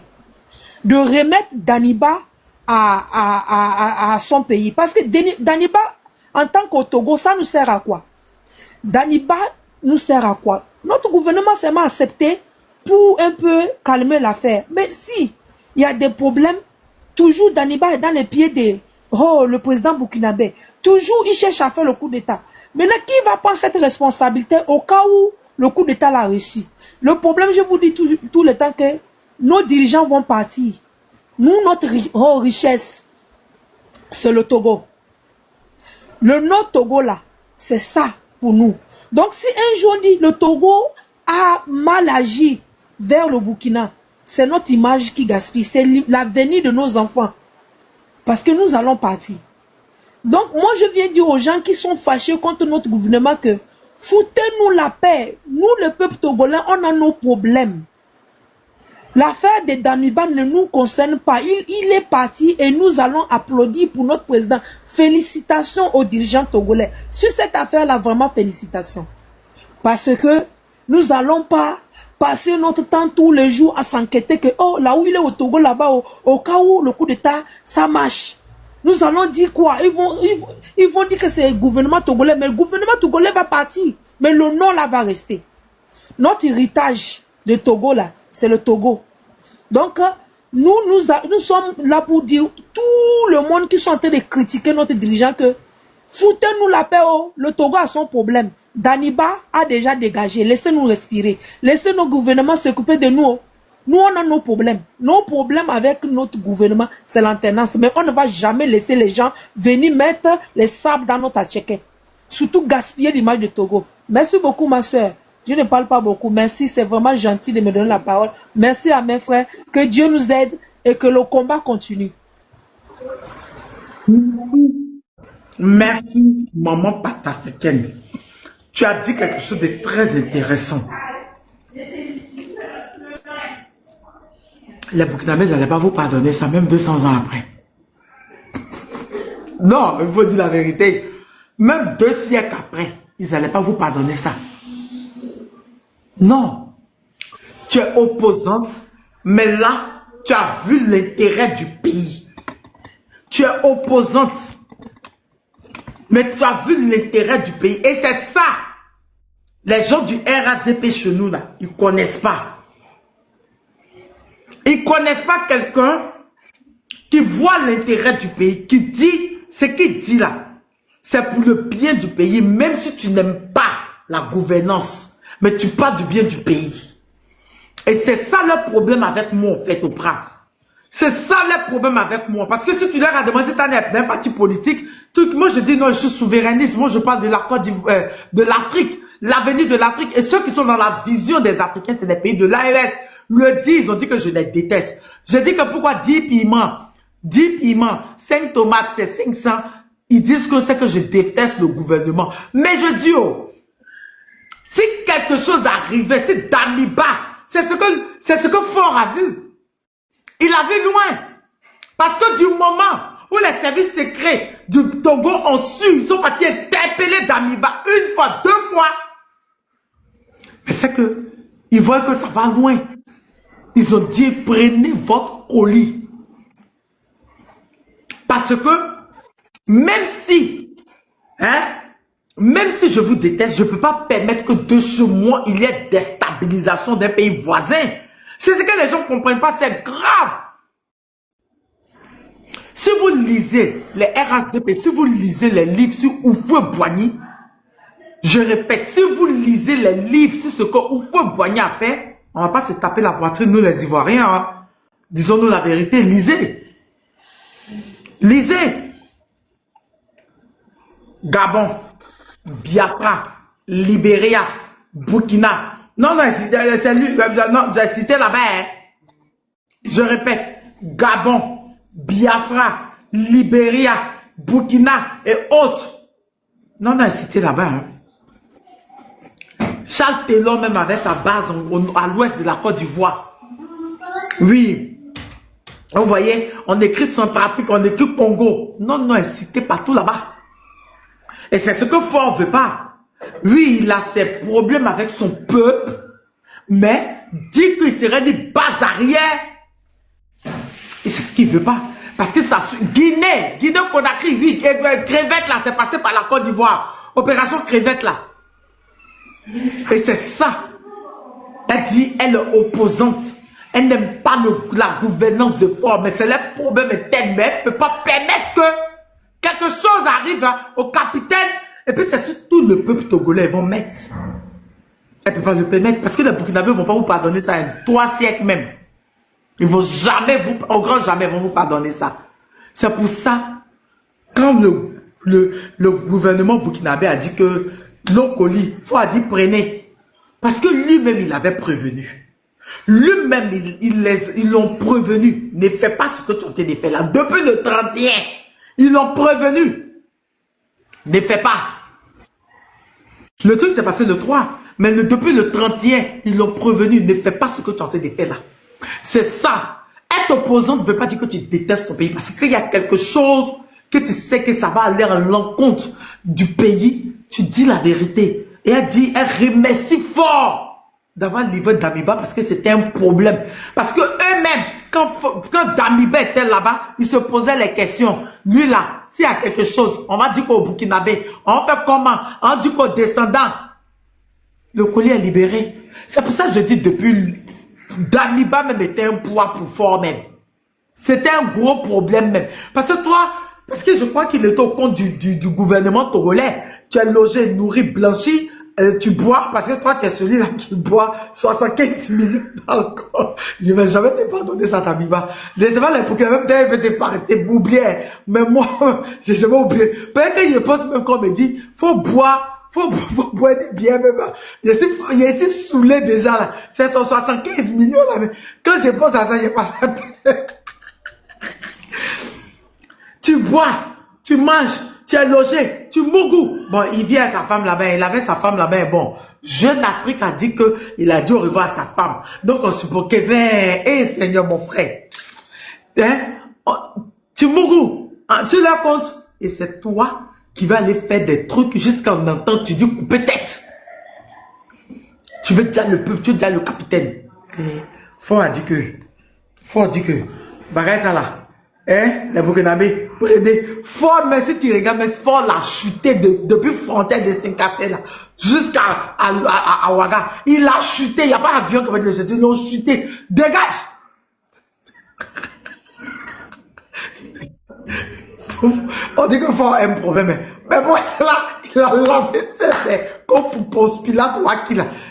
Speaker 5: De remettre Daniba à son pays. Parce que Daniba, en tant qu'au Togo, ça nous sert à quoi? Daniba nous sert à quoi? Notre gouvernement s'est accepté pour un peu calmer l'affaire. Mais si il y a des problèmes, toujours Daniba est dans les pieds de le président burkinabé. Toujours il cherche à faire le coup d'État. Maintenant, qui va prendre cette responsabilité au cas où le coup d'État l'a reçu? Le problème, je vous dis tout le temps que nos dirigeants vont partir. Nous, notre richesse, c'est le Togo. Le Nord Togo là, c'est ça pour nous. Donc si un jour on dit le Togo a mal agi vers le Burkina, c'est notre image qui gaspille, c'est l'avenir de nos enfants. Parce que nous allons partir. Donc moi je viens dire aux gens qui sont fâchés contre notre gouvernement que foutez-nous la paix. Nous le peuple togolais, on a nos problèmes. L'affaire de Damiba ne nous concerne pas. Il est parti et nous allons applaudir pour notre président. Félicitations aux dirigeants togolais. Sur cette affaire-là, vraiment félicitations. Parce que nous n'allons pas passer notre temps tous les jours à s'enquêter que oh, là où il est au Togo, là-bas, au cas où le coup d'État, ça marche. Nous allons dire quoi? Ils vont dire que c'est le gouvernement togolais, mais le gouvernement togolais va partir. Mais le nom là va rester. Notre héritage de Togo là, c'est le Togo. Donc, nous sommes là pour dire tout le monde qui sont en train de critiquer notre dirigeant que foutez-nous la paix, oh, le Togo a son problème. Damiba a déjà dégagé, laissez-nous respirer. Laissez nos gouvernements s'occuper de nous. Oh. Nous, on a nos problèmes. Nos problèmes avec notre gouvernement, c'est l'alternance. Mais on ne va jamais laisser les gens venir mettre les sables dans notre atchèque. Surtout gaspiller l'image de Togo. Merci beaucoup, ma soeur. Je ne parle pas beaucoup. Merci, c'est vraiment gentil de me donner la parole. Merci à mes frères. Que Dieu nous aide et que le combat continue.
Speaker 1: Merci, maman panafricaine. Tu as dit quelque chose de très intéressant. Les Burkinabés n'allaient pas vous pardonner ça, même 200 ans après. Non, il faut dire la vérité. Même 2 siècles après, ils n'allaient pas vous pardonner ça. Non. Tu es opposante, mais là, tu as vu l'intérêt du pays. Tu es opposante, mais tu as vu l'intérêt du pays. Et c'est ça. Les gens du RADP chez nous, là, ils ne connaissent pas. Ils ne connaissent pas quelqu'un qui voit l'intérêt du pays, qui dit, ce qu'il dit là, c'est pour le bien du pays, même si tu n'aimes pas la gouvernance, mais tu parles du bien du pays. Et c'est ça le problème avec moi, en fait, au bras. C'est ça le problème avec moi. Parce que si tu leur as demandé si tu es un parti politique, moi je dis non, je suis souverainiste, moi je parle de la Côte d'Ivoire, de l'Afrique, l'avenir de l'Afrique. Et ceux qui sont dans la vision des Africains, c'est les pays de l'AES. Le disent, ils ont dit que je les déteste. Je dis que pourquoi 10 piments, 5 tomates, c'est 500. Ils disent que c'est que je déteste le gouvernement. Mais je dis, oh, si quelque chose arrivait, c'est Damiba, c'est ce que Faure a vu. Il a vu loin. Parce que du moment où les services secrets du Togo ont su, ils sont partis interpeller Damiba 1 fois, 2 fois. Mais c'est que, ils voient que ça va loin. Ils ont dit, prenez votre colis. Parce que, même si je vous déteste, je ne peux pas permettre que de chez moi, il y ait déstabilisation d'un pays voisin. C'est ce que les gens ne comprennent pas, c'est grave. Si vous lisez les RADP, si vous lisez les livres sur Houphouët-Boigny, je répète, si vous lisez les livres sur ce que Houphouët-Boigny a fait, on ne va pas se taper la poitrine, nous les Ivoiriens. Hein. Disons-nous la vérité, lisez. Lisez. Gabon, Biafra, Libéria, Burkina. Non, j'ai cité là-bas. Hein. Je répète, Gabon, Biafra, Libéria, Burkina et autres. Non, j'ai cité là-bas. Hein. Charles Taylor même avait sa base à l'ouest de la Côte d'Ivoire. Oui. Vous voyez, on écrit Centrafrique, on écrit Congo. Non, est cité partout là-bas. Et c'est ce que Faure ne veut pas. Oui, il a ses problèmes avec son peuple, mais dit qu'il serait des base arrière. Et c'est ce qu'il ne veut pas. Parce que ça, Guinée-Conakry, oui, crevette là, c'est passé par la Côte d'Ivoire. Opération crevette là. Et c'est ça. Elle dit, elle est opposante. Elle n'aime pas la gouvernance de Faure, mais c'est le problème est tel, mais elle ne peut pas permettre que quelque chose arrive au capitaine. Et puis c'est surtout le peuple togolais, ils vont mettre. Elle ne peut pas le permettre, parce que les Burkinabés ne vont pas vous pardonner ça, 3 siècles même. Ils vont jamais vous, au grand jamais, vont vous pardonner ça. C'est pour ça, quand le gouvernement burkinabé a dit que nos colis, faut dire prenez. Parce que lui-même, il avait prévenu. Lui-même, ils l'ont prévenu. Ne fais pas ce que tu as été fait là. Depuis le 31, ils l'ont prévenu. Ne fais pas. Le truc s'est passé le 3. Mais depuis le 31, ils l'ont prévenu. Ne fais pas ce que tu as été fait là. C'est ça. Être opposant ne veut pas dire que tu détestes ton pays. Parce qu'il y a quelque chose que tu sais que ça va aller à l'encontre du pays. Tu dis la vérité. Et elle remercie fort d'avoir livré Damiba parce que c'était un problème. Parce que eux-mêmes, quand Damiba était là-bas, ils se posaient les questions. Lui là, s'il y a quelque chose, on va dire qu'au Burkinabé, on fait comment? On dit qu'au descendant, le colis est libéré. C'est pour ça que je dis depuis, Damiba même était un poids pour fort même. C'était un gros problème même. Parce que je crois qu'il était au compte du gouvernement togolais. Tu es logé, nourri, blanchi. Tu bois, parce que toi, tu es celui-là qui boit 75 minutes d'alcool. Je ne vais jamais te pardonner ça, Damiba. Je ne sais pas, pour que même t'es oublié. Mais moi, je n'ai jamais oublié. Peut-être que je pense même qu'on me dit, faut boire des biens même. Il est ici saoulé déjà là. C'est 75 millions là. Mais quand je pense à ça, je pas la tête. Tu bois, tu manges. Tu es logé, tu mougou. Bon, il vient à sa femme là-bas, il avait sa femme là-bas. Bon, Jeune Afrique a dit qu'il a dit au revoir à sa femme. Donc on suppose que, Seigneur mon frère, hein? Tu mougou, tu la comptes. Et c'est toi qui vas aller faire des trucs jusqu'à en entendre, tu dis couper tête. Tu veux dire le peuple, tu veux dire le capitaine. Faut dire que, bagaille ça là. Hein, les Burkinabés, prenez, fort, mais si tu regardes, mais fort la chuté depuis Fontaine de Saint-Café là, jusqu'à Ouaga. Il a chuté, il n'y a pas d'avion qui va te le jeter, ils ont chuté. Dégage! On dit que fort a un problème, mais moi là, il a lavé ses mains, comme pour Ponce Pilate,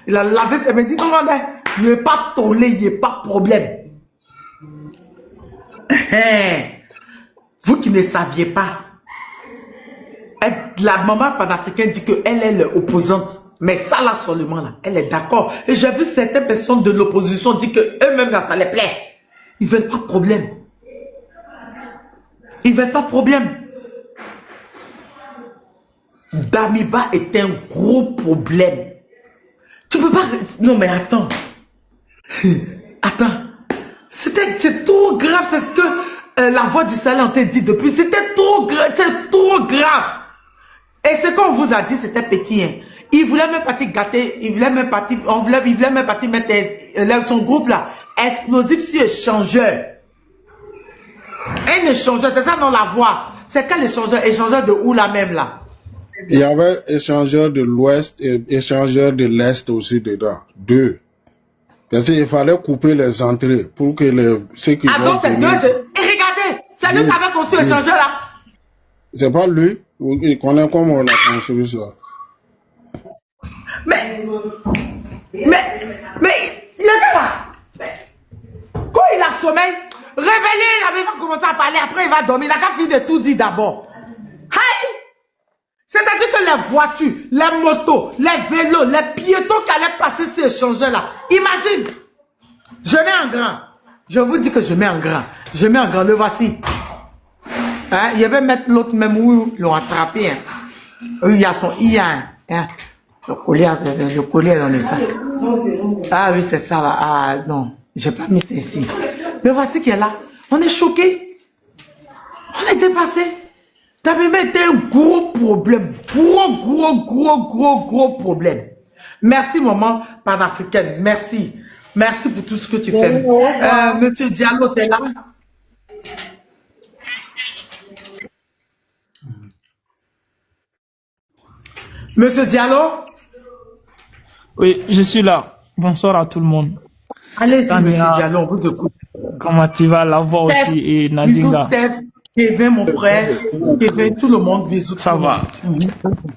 Speaker 1: il a lavé ses mains, il dit comment il n'y a pas tollé, il n'y a pas de problème. Vous qui ne saviez pas, la maman panafricaine dit qu'elle est l'opposante. Mais ça là seulement là, elle est d'accord. Et j'ai vu certaines personnes de l'opposition dire qu'eux-mêmes ça les plaît. Ils veulent pas de problème. Ils veulent pas de problème. Damiba est un gros problème. Tu peux pas... Non mais attends. Attends. C'est trop grave, c'est ce que la voix du Sahel t'a dit depuis. C'était trop grave, c'est trop grave. Et ce qu'on vous a dit, c'était petit. Hein. Il voulait même partir gâter, il voulait même partir mettre son groupe là, explosif sur échangeur. Un échangeur, c'est ça dans la voix. C'est quel échangeur de où là même là?
Speaker 2: Il y avait échangeur de l'ouest et échangeur de l'est aussi dedans. Deux. Parce qu'il fallait couper les entrées pour que ceux qui
Speaker 1: ah donc c'est deux. Et regardez, c'est lui qui avait construit l'échangeur là.
Speaker 2: C'est pas lui. Il connaît comment on a construit ça.
Speaker 1: Mais, le gars là, quand il a sommeil, réveillé, il va commencer à parler, après il va dormir, il n'a qu'à finir de tout dire d'abord. Hey! C'est-à-dire que les voitures, les motos, les vélos, les piétons qui allaient passer ces échangeurs là, imagine, je mets en grand, je vous dis que je mets en grand, le voici. Hein? Il va mettre l'autre même où ils l'ont attrapé. Hein? Il y a son IA. Hein? Le collier est dans le sac. Ah oui, c'est ça là. Ah non, j'ai pas mis ça ici. Le voici qui est là. On est choqué. On est dépassé. Damiba était un gros problème. Gros problème. Merci maman panafricaine. Merci. Merci pour tout ce que tu fais. Monsieur Diallo, t'es là? Monsieur Diallo?
Speaker 6: Oui, je suis là. Bonsoir à tout le monde.
Speaker 1: Allez-y, monsieur Diallo, on vous écoute.
Speaker 6: Comment tu vas? La voix aussi et Nazinga.
Speaker 1: Kevin, mon frère, Kevin, tout le monde, bisous.
Speaker 6: Ça va.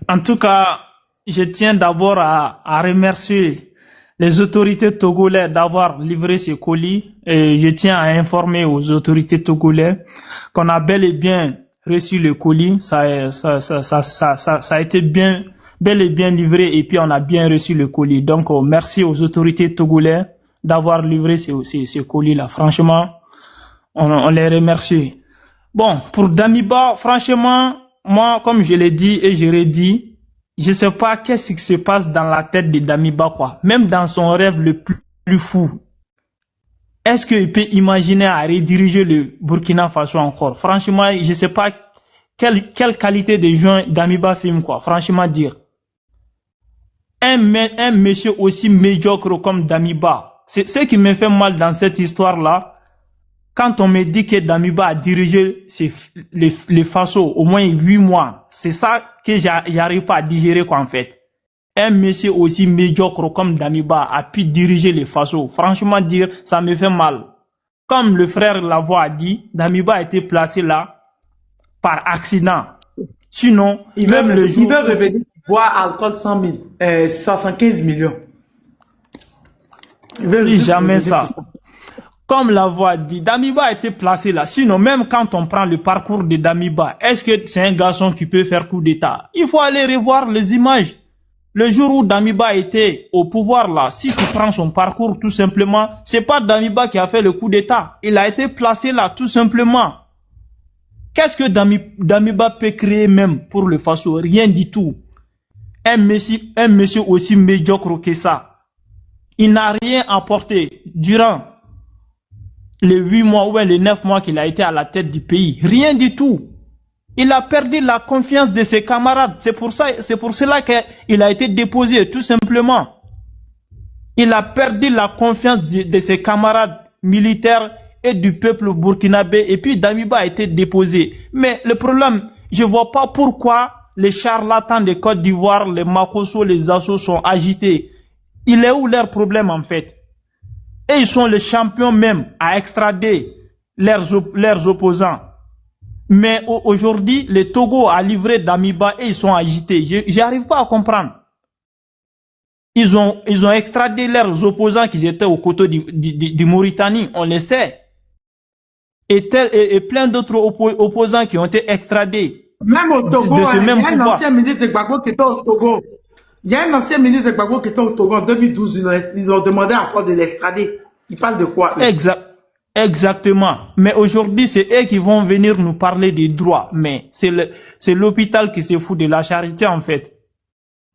Speaker 6: En tout cas, je tiens d'abord à remercier les autorités togolaises d'avoir livré ces colis. Et je tiens à informer aux autorités togolaises qu'on a bel et bien reçu le colis. Ça a été bien bel et bien livré et puis on a bien reçu le colis. Donc, merci aux autorités togolais d'avoir livré ce colis-là. Franchement, on les remercie. Bon, pour Damiba, franchement, moi, comme je l'ai dit et je redis, je sais pas qu'est-ce qui se passe dans la tête de Damiba, quoi. Même dans son rêve le plus fou. Est-ce qu'il peut imaginer à rediriger le Burkina Faso encore? Franchement, je sais pas quelle qualité de joueur Damiba filme, quoi. Franchement dire. Un monsieur aussi médiocre comme Damiba. C'est ce qui me fait mal dans cette histoire-là. Quand on me dit que Damiba a dirigé les Faso au moins 8 mois, c'est ça que j'arrive pas à digérer, quoi, en fait. Un monsieur aussi médiocre comme Damiba a pu diriger les Faso. Franchement dire, ça me fait mal. Comme le frère Lavoie a dit, Damiba a été placé là par accident. Sinon,
Speaker 1: il
Speaker 6: même le jour...
Speaker 1: Il veut revenir boire alcool 100 000, 75 millions. Il veut
Speaker 6: jamais ça. Comme la voix dit, Damiba a été placé là. Sinon, même quand on prend le parcours de Damiba, est-ce que c'est un garçon qui peut faire coup d'État? Il faut aller revoir les images. Le jour où Damiba était au pouvoir là, si tu prends son parcours tout simplement, c'est pas Damiba qui a fait le coup d'État. Il a été placé là tout simplement. Qu'est-ce que Damiba peut créer même pour le Faso? Rien du tout. Un monsieur aussi médiocre que ça. Il n'a rien apporté durant les 8 mois ou les 9 mois qu'il a été à la tête du pays. Rien du tout. Il a perdu la confiance de ses camarades. C'est pour cela qu'il a été déposé, tout simplement. Il a perdu la confiance de ses camarades militaires et du peuple burkinabé. Et puis Damiba a été déposé. Mais le problème, je ne vois pas pourquoi les charlatans de Côte d'Ivoire, les Makosso, les Assos sont agités. Il est où leur problème en fait? Et ils sont les champions même à extrader leurs opposants. Mais aujourd'hui, le Togo a livré Damiba et ils sont agités. J'arrive pas à comprendre. Ils ont extradé leurs opposants qui étaient aux côtés du Mauritanie, on le sait. Et plein d'autres opposants qui ont été extradés.
Speaker 1: Même au Togo,
Speaker 6: de ce même
Speaker 1: il y a un
Speaker 6: pouvoir.
Speaker 1: ancien ministre de Gbagbo qui était au Togo. Il y a un ancien ministre de Gbagbo qui était au Togo en 2012. Ils ont demandé à Ford de l'extrader. Il parle de quoi?
Speaker 6: Exactement. Mais aujourd'hui, c'est eux qui vont venir nous parler des droits. Mais c'est l'hôpital qui se fout de la charité, en fait.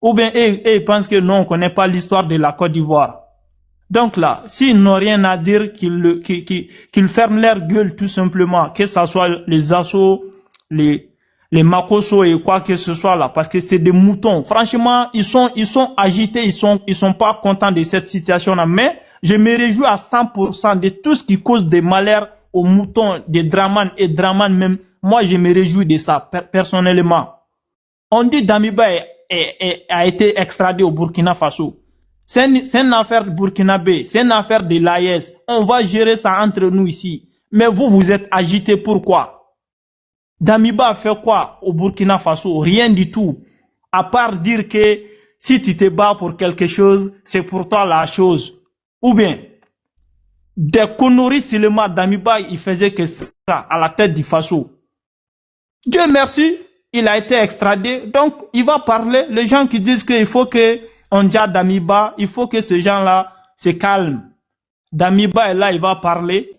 Speaker 6: Ou bien ils pensent que non, on ne connaît pas l'histoire de la Côte d'Ivoire. Donc là, s'ils n'ont rien à dire, qu'ils ferment leur gueule tout simplement, que ce soit les Assos, les Makosso et quoi que ce soit là, parce que c'est des moutons. Franchement, ils sont agités, ils sont pas contents de cette situation-là. Mais je me réjouis à 100% de tout ce qui cause des malheurs aux moutons, des Draman et Draman même. Moi, je me réjouis de ça, personnellement. On dit Damiba a été extradé au Burkina Faso. C'est une affaire burkinabé, c'est une affaire de l'AES. On va gérer ça entre nous ici. Mais vous êtes agités, pourquoi? Damiba a fait quoi au Burkina Faso? Rien du tout. À part dire que si tu te bats pour quelque chose, c'est pour toi la chose. Ou bien, des conneries seulement, Damiba, il faisait que ça à la tête du Faso. Dieu merci, il a été extradé, donc il va parler. Les gens qui disent qu'il faut qu'on dise à Damiba, il faut que ces gens-là se calment. Damiba est là, il va parler.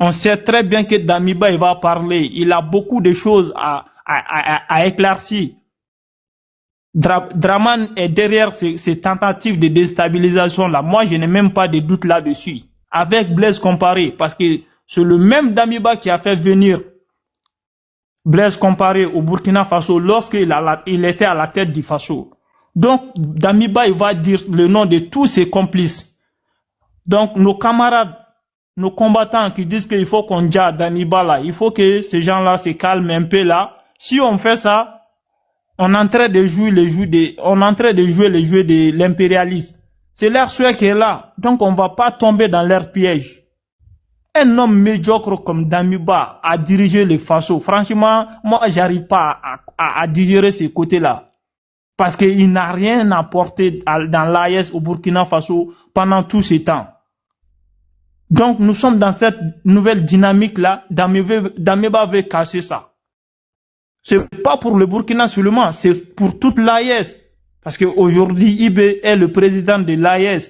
Speaker 6: On sait très bien que Damiba, il va parler. Il a beaucoup de choses à éclaircir. Draman est derrière ces tentatives de déstabilisation-là. Moi, je n'ai même pas de doute là-dessus. Avec Blaise Compaoré, parce que c'est le même Damiba qui a fait venir Blaise Compaoré au Burkina Faso lorsqu'il était à la tête du Faso. Donc, Damiba, il va dire le nom de tous ses complices. Donc, nos camarades, nos combattants qui disent qu'il faut qu'on dise à Damiba là, il faut que ces gens-là se calment un peu là. Si on fait ça, on est en train de jouer les jeux de l'impérialisme. C'est leur souhait qui est là. Donc on ne va pas tomber dans leur piège. Un homme médiocre comme Damiba a dirigé le Faso. Franchement, moi, j'arrive pas à digérer ces côtés-là. Parce qu'il n'a rien apporté dans l'AES au Burkina Faso pendant tout ce temps. Donc nous sommes dans cette nouvelle dynamique-là. Damiba veut casser ça. C'est pas pour le Burkina seulement, c'est pour toute l'AES. Parce qu'aujourd'hui, Ibé est le président de l'AES.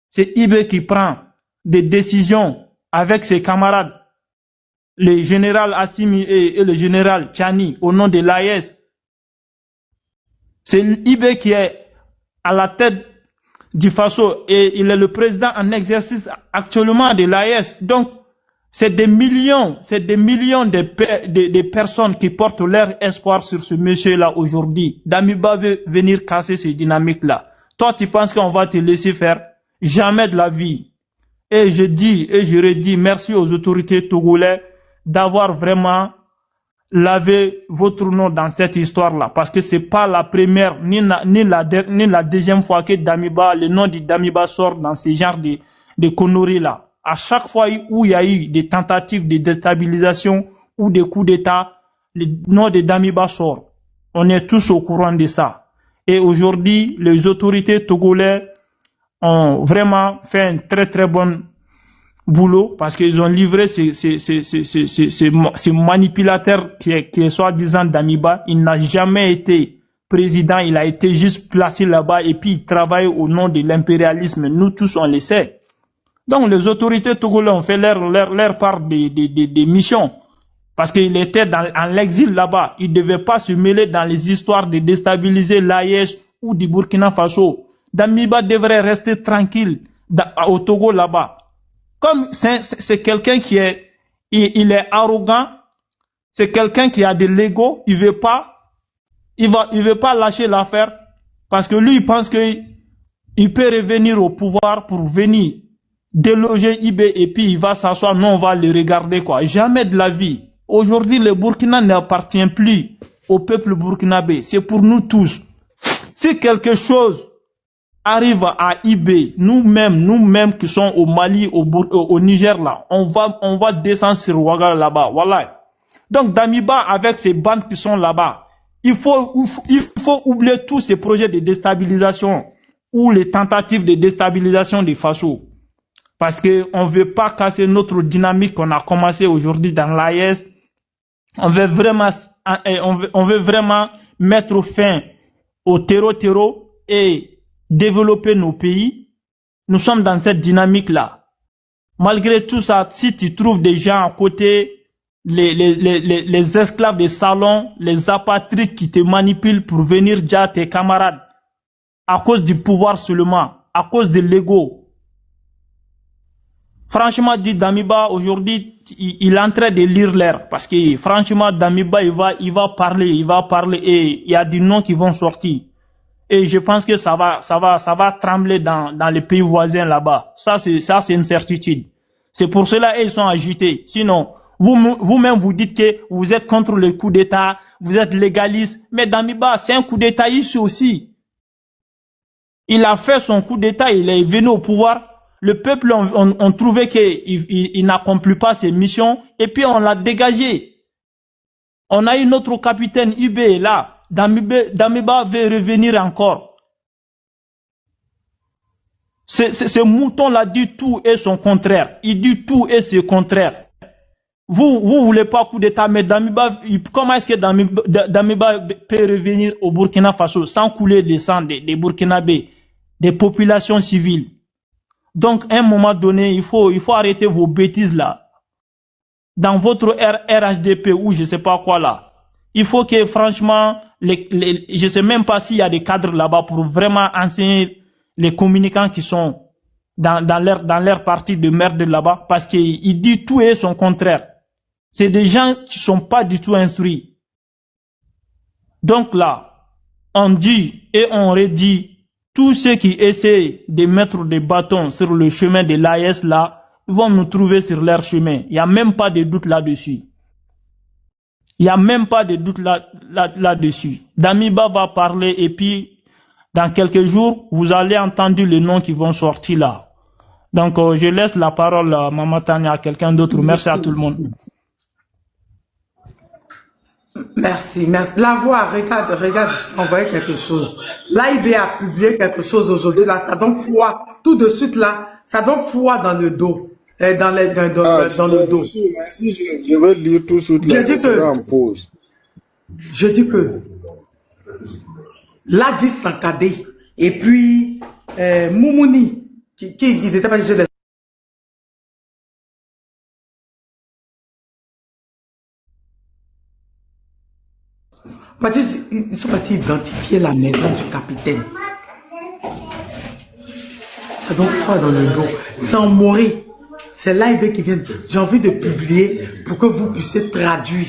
Speaker 6: C'est Ibé qui prend des décisions avec ses camarades, le général Assimi et le général Tchani, au nom de l'AES. C'est Ibé qui est à la tête du Faso et il est le président en exercice actuellement de l'AES. Donc, c'est des millions de personnes qui portent leur espoir sur ce monsieur-là aujourd'hui. Damiba veut venir casser ces dynamiques-là. Toi, tu penses qu'on va te laisser faire? Jamais de la vie. Et je dis et je redis merci aux autorités togolaises d'avoir vraiment lavé votre nom dans cette histoire-là. Parce que c'est pas la première ni la deuxième fois que Damiba, le nom de Damiba sort dans ce genre de conneries-là. À chaque fois où il y a eu des tentatives de déstabilisation ou des coups d'État, le nom de Damiba sort. On est tous au courant de ça. Et aujourd'hui, les autorités togolaises ont vraiment fait un très très bon boulot parce qu'ils ont livré ces manipulateurs qui est soi-disant Damiba. Il n'a jamais été président, il a été juste placé là-bas et puis il travaille au nom de l'impérialisme. Nous tous on le sait. Donc les autorités togolaises ont fait leur part des missions parce qu'il était en l'exil là-bas. Il ne devait pas se mêler dans les histoires de déstabiliser l'AES ou du Burkina Faso. Damiba devrait rester tranquille au Togo là-bas. Comme c'est quelqu'un qui est, il est arrogant, c'est quelqu'un qui a de l'ego, il veut pas lâcher l'affaire parce que lui il pense qu'il peut revenir au pouvoir pour venir déloger Ibé et puis il va s'asseoir, nous on va le regarder quoi. Jamais de la vie. Aujourd'hui le Burkina n'appartient plus au peuple burkinabé, c'est pour nous tous. Si quelque chose arrive à Ibé, nous-mêmes qui sommes au Mali, au Niger là, on va descendre sur Ouaga là-bas, voilà. Donc Damiba avec ses bandes qui sont là-bas, il faut oublier tous ces projets de déstabilisation ou les tentatives de déstabilisation des Faso. Parce que on veut pas casser notre dynamique qu'on a commencé aujourd'hui dans l'AES. On veut vraiment mettre fin au terreau et développer nos pays. Nous sommes dans cette dynamique-là. Malgré tout ça, si tu trouves des gens à côté, les esclaves des salons, les apatrides qui te manipulent pour venir dire à tes camarades, à cause du pouvoir seulement, à cause de l'ego. Franchement, dit Damiba, aujourd'hui, il est en train de lire l'air. Parce que, franchement, Damiba, il va parler et il y a des noms qui vont sortir. Et je pense que ça va trembler dans les pays voisins là-bas. Ça, c'est une certitude. C'est pour cela qu'ils sont agités. Sinon, vous-même, vous dites que vous êtes contre le coup d'État, vous êtes légaliste. Mais Damiba, c'est un coup d'État ici aussi. Il a fait son coup d'État, il est venu au pouvoir. Le peuple, on trouvait qu'il n'accomplit pas ses missions, et puis on l'a dégagé. On a eu notre capitaine Ibé là. Damiba veut revenir encore. Ce mouton-là dit tout et son contraire. Il dit tout et c'est contraire. Vous voulez pas coup d'État, mais Damiba, comment est-ce que Damiba peut revenir au Burkina Faso sans couler le sang des Burkinabés, des populations civiles? Donc, à un moment donné, il faut arrêter vos bêtises là. Dans votre RHDP ou je sais pas quoi là. Il faut que, franchement, je sais même pas s'il y a des cadres là-bas pour vraiment enseigner les communicants qui sont dans leur partie de merde là-bas. Parce qu'il dit tout et son contraire. C'est des gens qui sont pas du tout instruits. Donc là, on dit et on redit. Tous ceux qui essaient de mettre des bâtons sur le chemin de l'AES là, vont nous trouver sur leur chemin. Il n'y a même pas de doute là-dessus. Il n'y a même pas de doute là-dessus. Damiba va parler et puis, dans quelques jours, vous allez entendre les noms qui vont sortir là. Donc, je laisse la parole à Maman Tania, à quelqu'un d'autre. Merci à tout le monde.
Speaker 1: Merci. La voix, regarde, je t'envoie quelque chose. L'AIB a publié quelque chose aujourd'hui, là, ça donne froid. Tout de suite, là, ça donne froid dans le dos. Dans le dos.
Speaker 2: Si je vais lire tout de suite, là, je serai en pause.
Speaker 1: Je dis que Ladji Sankadé et puis Moumouni, ils étaient pas des... Ils sont partis identifier la maison du capitaine. Ça donne froid dans le dos. Sans mourir. C'est là qui vient. J'ai envie de publier pour que vous puissiez traduire.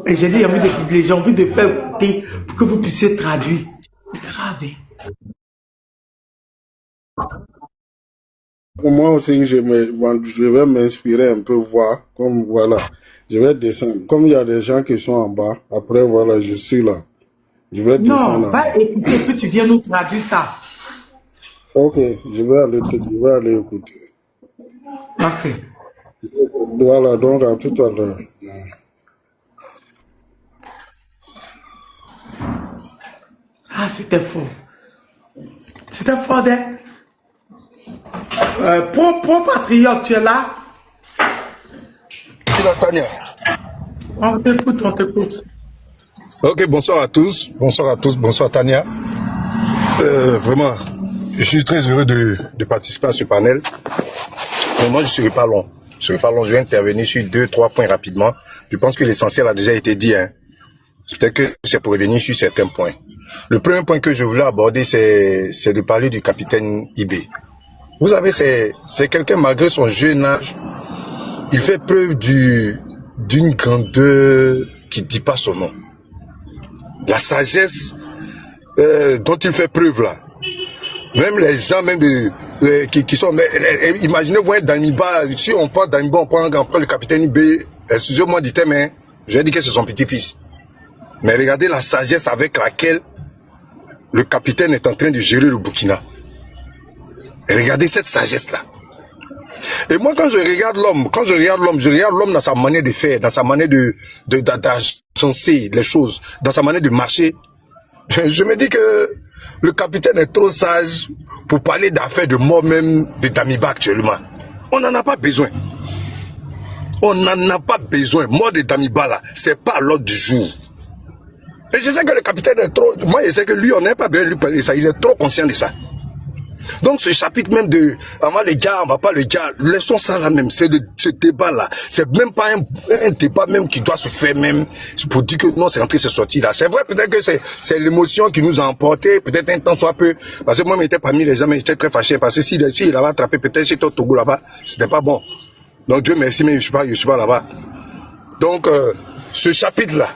Speaker 1: Et j'ai dit, j'ai envie de publier, j'ai envie de faire écouter pour que vous puissiez traduire. C'est grave.
Speaker 2: Moi aussi, je vais m'inspirer un peu, voir, comme voilà, je vais descendre. Comme il y a des gens qui sont en bas, après voilà, je suis là. Je vais descendre.
Speaker 1: Non, va écouter que tu viens nous traduire ça.
Speaker 2: Ok, je vais aller écouter.
Speaker 1: Ok.
Speaker 2: Voilà, donc à tout à l'heure.
Speaker 1: Ah, c'était fort. C'était fort, hein? Pro patriote, tu es là? On t'écoute.
Speaker 7: Ok, bonsoir à tous, bonsoir Tania. Vraiment, je suis très heureux de participer à ce panel. Mais moi, je ne serai pas long. Je vais intervenir sur 2-3 points rapidement. Je pense que l'essentiel a déjà été dit. Peut-être que c'est pour revenir sur certains points. Le premier point que je voulais aborder, c'est de parler du capitaine Ibé. Vous savez, c'est quelqu'un, malgré son jeune âge, il fait preuve d'une grandeur qui ne dit pas son nom. La sagesse dont il fait preuve là. Même les gens qui sont... Imaginez-vous être Damiba, si on parle Damiba, on prend le capitaine Ibé, excusez-moi du thème, je vais dire que c'est son petit-fils. Mais regardez la sagesse avec laquelle le capitaine est en train de gérer le Burkina. Et regardez cette sagesse-là. Et moi, quand je regarde l'homme dans sa manière de faire, dans sa manière d'agencer les choses, dans sa manière de marcher. Je me dis que le capitaine est trop sage pour parler d'affaires de mort même de Damiba actuellement. On n'en a pas besoin. On n'en a pas besoin. Mort de Damiba là, c'est pas à l'ordre du jour. Et je sais que le capitaine est trop... Moi, je sais que lui, on n'a pas besoin de lui parler de ça. Il est trop conscient de ça. Donc, ce chapitre même de... On va le gars, on va pas le gars. Laissons ça là même. C'est ce débat-là. C'est même pas un débat même qui doit se faire même pour dire que non, c'est entré, c'est sorti là. C'est vrai, peut-être que c'est l'émotion qui nous a emporté. Peut-être un temps soit peu. Parce que moi, j'étais parmi les gens, mais j'étais très fâché. Parce que s'il avait attrapé, peut-être chez Togo là-bas, c'était pas bon. Donc, Dieu merci, mais je suis pas là-bas. Donc, ce chapitre-là,